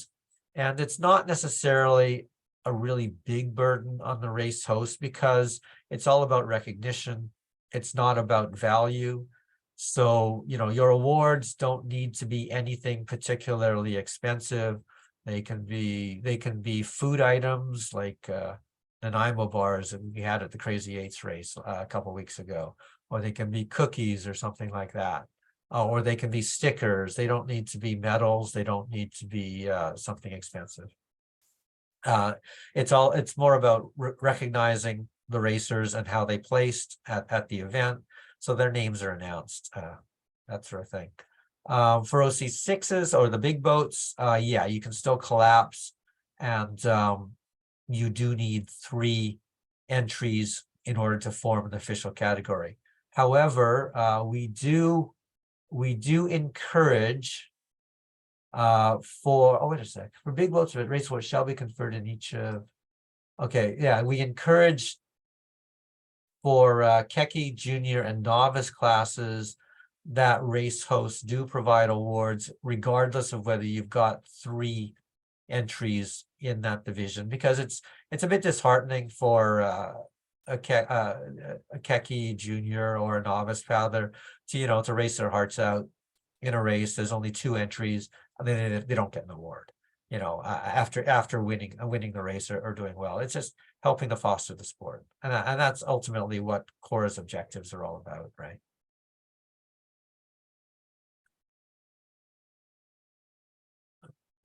it's not necessarily a really big burden on the race host, because it's all about recognition. It's not about value. So, your awards don't need to be anything particularly expensive. They can be food items like Nanaimo bars that we had at the Crazy Eights race a couple of weeks ago, or they can be cookies or something like that. or they can be stickers. They don't need to be medals. They don't need to be something expensive. It's more about recognizing the racers and how they placed at the event, so their names are announced, that sort of thing. For OC6s or the big boats, yeah, you can still collapse, and you do need 3 entries in order to form an official category. However, we do encourage for big boats, race horse shall be conferred in each of. Okay, yeah, we encourage for Keki, junior, and novice classes that race hosts do provide awards regardless of whether you've got 3 entries in that division, because it's a bit disheartening for a Keki junior or a novice powder to race their hearts out in a race. There's only 2 entries, and then they don't get an award, after winning the race or doing well. It's just helping to foster the sport, and that's ultimately what CORA's objectives are all about, right?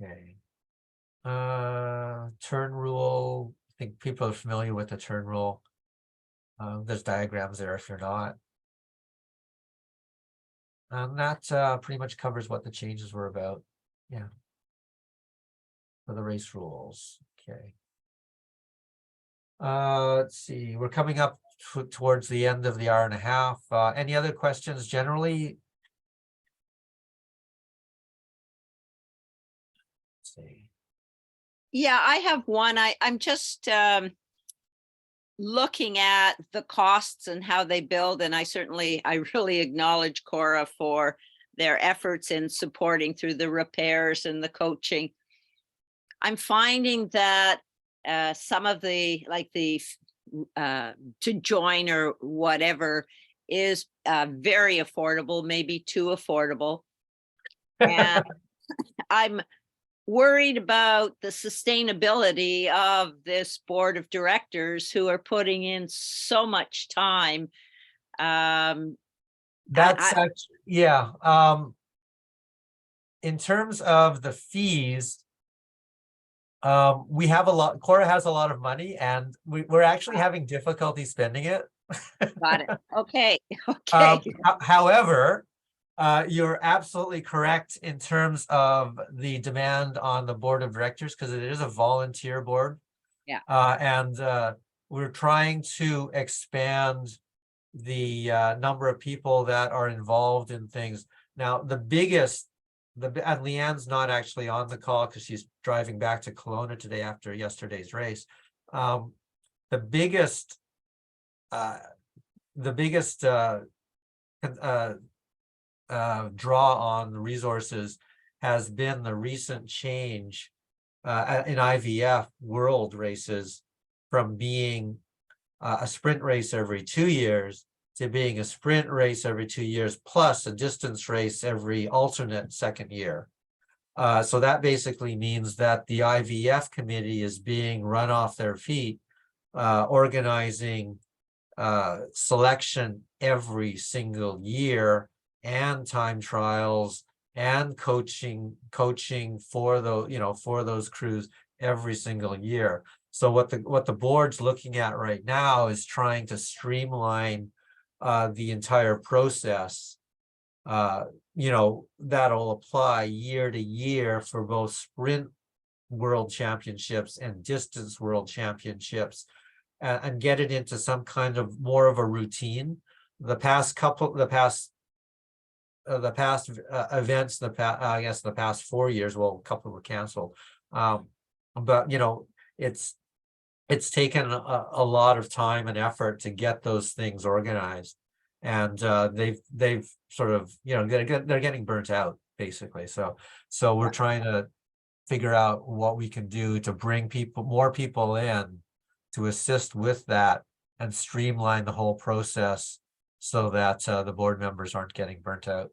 Okay. Turn rule. I think people are familiar with the turn rule. There's diagrams there if you're not. And that pretty much covers what the changes were about. Yeah. For the race rules. Okay. Let's see. We're coming up towards the end of the hour and a half. Any other questions generally? Let's see. Yeah, I have one. I'm just looking at the costs and how they build, and I really acknowledge CORA for their efforts in supporting through the repairs and the coaching. I'm finding that some of the to join or whatever is very affordable, maybe too affordable. And I'm worried about the sustainability of this board of directors who are putting in so much time. That's yeah. In terms of the fees, we have a lot. CORA has a lot of money, and we're actually having difficulty spending it. Got it. Okay. Okay. However, you're absolutely correct in terms of the demand on the board of directors, because it is a volunteer board. Yeah. And we're trying to expand the number of people that are involved in things. Now, and Leanne's not actually on the call because she's driving back to Kelowna today after yesterday's race. The biggest draw on the resources has been the recent change in IVF world races from being a sprint race every 2 years to being a sprint race every 2 years plus a distance race every alternate second year. So that basically means that the IVF committee is being run off their feet, organizing selection every single year, and time trials and coaching for those crews every single year. So what the board's looking at right now is trying to streamline the entire process. That'll apply year to year for both sprint world championships and distance world championships, and get it into some kind of more of a routine. The past events, I guess the past 4 years, well, a couple were canceled, but it's taken a lot of time and effort to get those things organized, and they've sort of they're getting burnt out basically. So we're trying to figure out what we can do to bring more people in to assist with that and streamline the whole process so that the board members aren't getting burnt out.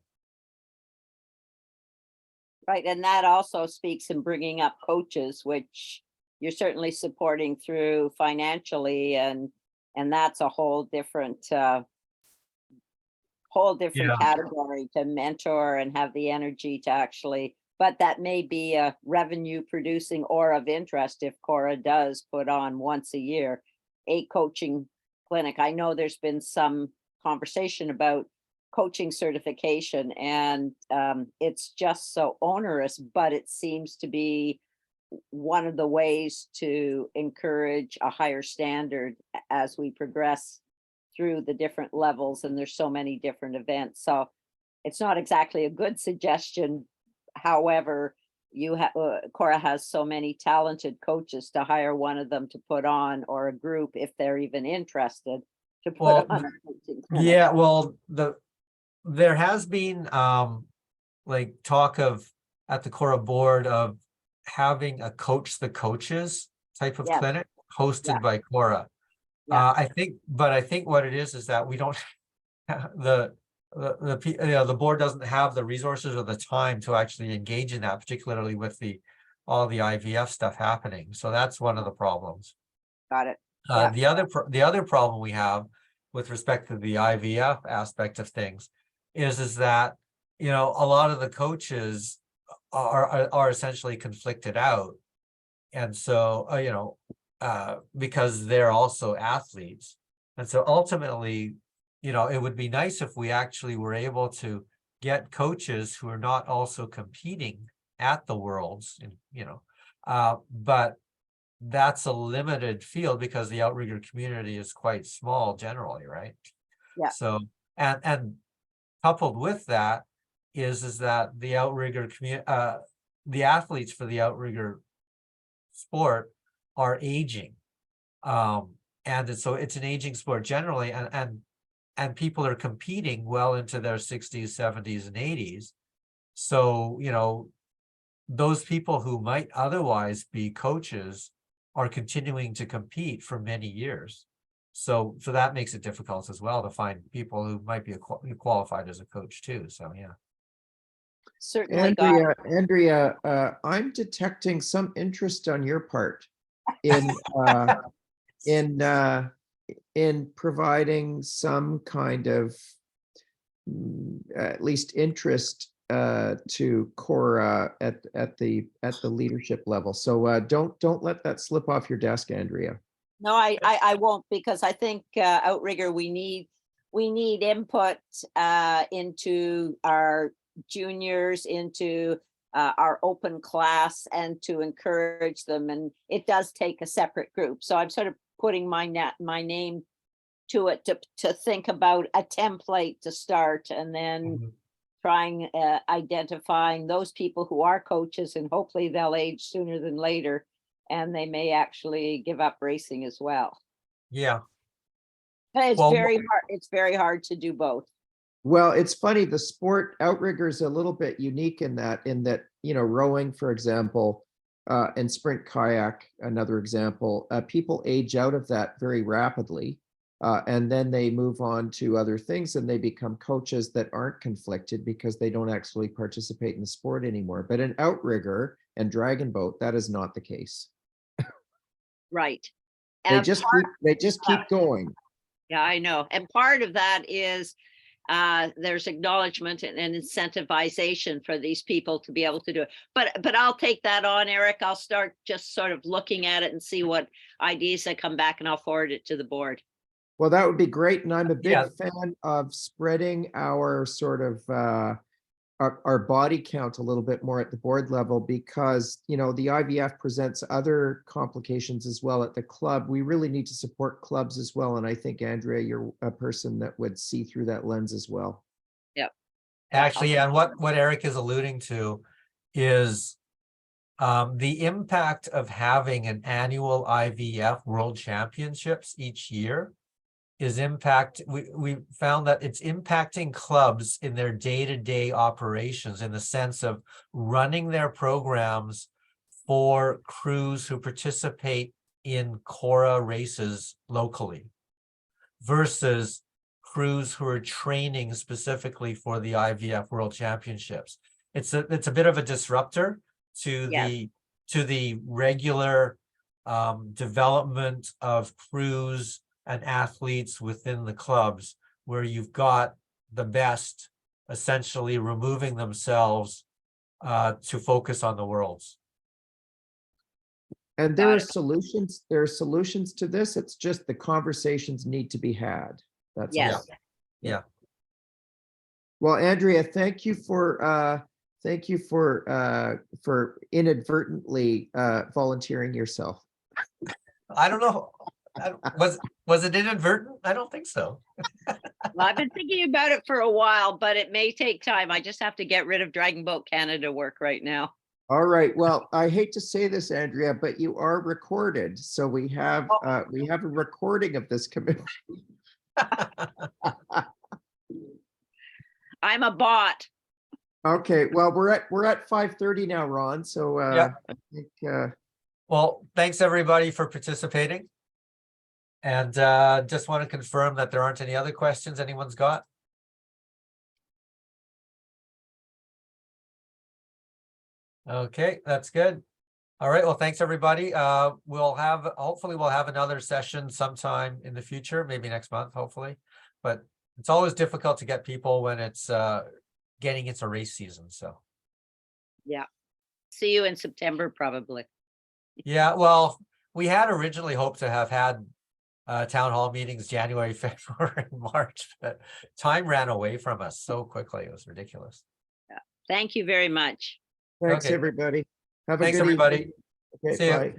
Right, and that also speaks in bringing up coaches, which you're certainly supporting through financially, and that's a whole different whole different Yeah. category to mentor and have the energy to actually, but that may be a revenue producing or of interest if Cora does put on once a year a coaching clinic. I know there's been some conversation about coaching certification, and it's just so onerous, but it seems to be one of the ways to encourage a higher standard as we progress through the different levels, and there's so many different events. So it's not exactly a good suggestion. However, you have Cora has so many talented coaches to hire one of them to put on, or a group if they're even interested to put Well, on a coaching clinic. Yeah, well, there has been like talk of at the Cora board of having a coach the coaches type of Yes. clinic hosted Yeah. by Cora. Yeah. I think what it is that we don't the board doesn't have the resources or the time to actually engage in that, particularly with all the IVF stuff happening. So that's one of the problems. Got it. Yeah. The other problem we have with respect to the IVF aspect of things is that, you know, a lot of the coaches are essentially conflicted out. And so, because they're also athletes. And so ultimately, you know, it would be nice if we actually were able to get coaches who are not also competing at the Worlds, but that's a limited field because the outrigger community is quite small generally, right? Yeah. So, and coupled with that is that the outrigger the athletes for the outrigger sport are aging. So it's an aging sport generally, and people are competing well into their 60s, 70s, and 80s. So, you know, those people who might otherwise be coaches are continuing to compete for many years. So that makes it difficult as well to find people who might be qualified as a coach too. So, yeah. Certainly got it. Andrea, I'm detecting some interest on your part in providing some kind of at least interest to Cora at the leadership level. So don't let that slip off your desk, Andrea. No, I won't, because I think outrigger, we need input into our juniors, into our open class, and to encourage them. And it does take a separate group. So I'm sort of putting my name to it to think about a template to start, and then trying identifying those people who are coaches, and hopefully they'll age sooner than later, and they may actually give up racing as well. Yeah. But it's Well, very hard. It's very hard to do both. Well, it's funny, the sport outrigger is a little bit unique in that, you know, rowing, for example, and sprint kayak, another example, people age out of that very rapidly. And then they move on to other things, and they become coaches that aren't conflicted because they don't actually participate in the sport anymore. But in outrigger and dragon boat, that is not the case. Right. They And just keep going. yeah, I know. And part of that is there's acknowledgement and incentivization for these people to be able to do it. But I'll take that on, Eric. I'll start just sort of looking at it and see what ideas that come back, and I'll forward it to the board. Well, that would be great. And I'm a big Yeah. fan of spreading our sort of our body count a little bit more at the board level, because, you know, the IVF presents other complications as well at the club. We really need to support clubs as well. And I think, Andrea, you're a person that would see through that lens as well. Yep. Actually, and what Eric is alluding to is the impact of having an annual IVF World Championships each year is we found that it's impacting clubs in their day-to-day operations, in the sense of running their programs for crews who participate in CORA races locally versus crews who are training specifically for the IVF World Championships. It's a bit of a disruptor to the regular development of crews and athletes within the clubs, where you've got the best, essentially removing themselves to focus on the worlds. And there Got are it. solutions, there are solutions to this. It's just the conversations need to be had. That's all. Yes. Yeah. Well, Andrea, thank you for inadvertently volunteering yourself. I don't know. Was it inadvertent? I don't think so. Well, I've been thinking about it for a while, but it may take time. I just have to get rid of Dragon Boat Canada work right now. All right. Well, I hate to say this, Andrea, but you are recorded, so we have a recording of this committee. I'm a bot. Okay. Well, we're at 5:30 now, Ron. So Yeah. I think Well, thanks everybody for participating. And just want to confirm that there aren't any other questions anyone's got. Okay, that's good. All right, well, thanks everybody. Hopefully we'll have another session sometime in the future, maybe next month, hopefully. But it's always difficult to get people when it's getting into race season, so. Yeah. See you in September, probably. Yeah, well, we had originally hoped to have had town hall meetings January, February, March, but time ran away from us so quickly. It was ridiculous. Thank you very much. thanks Okay. everybody. Have a Thanks, good everybody. evening. Okay, See ya. bye.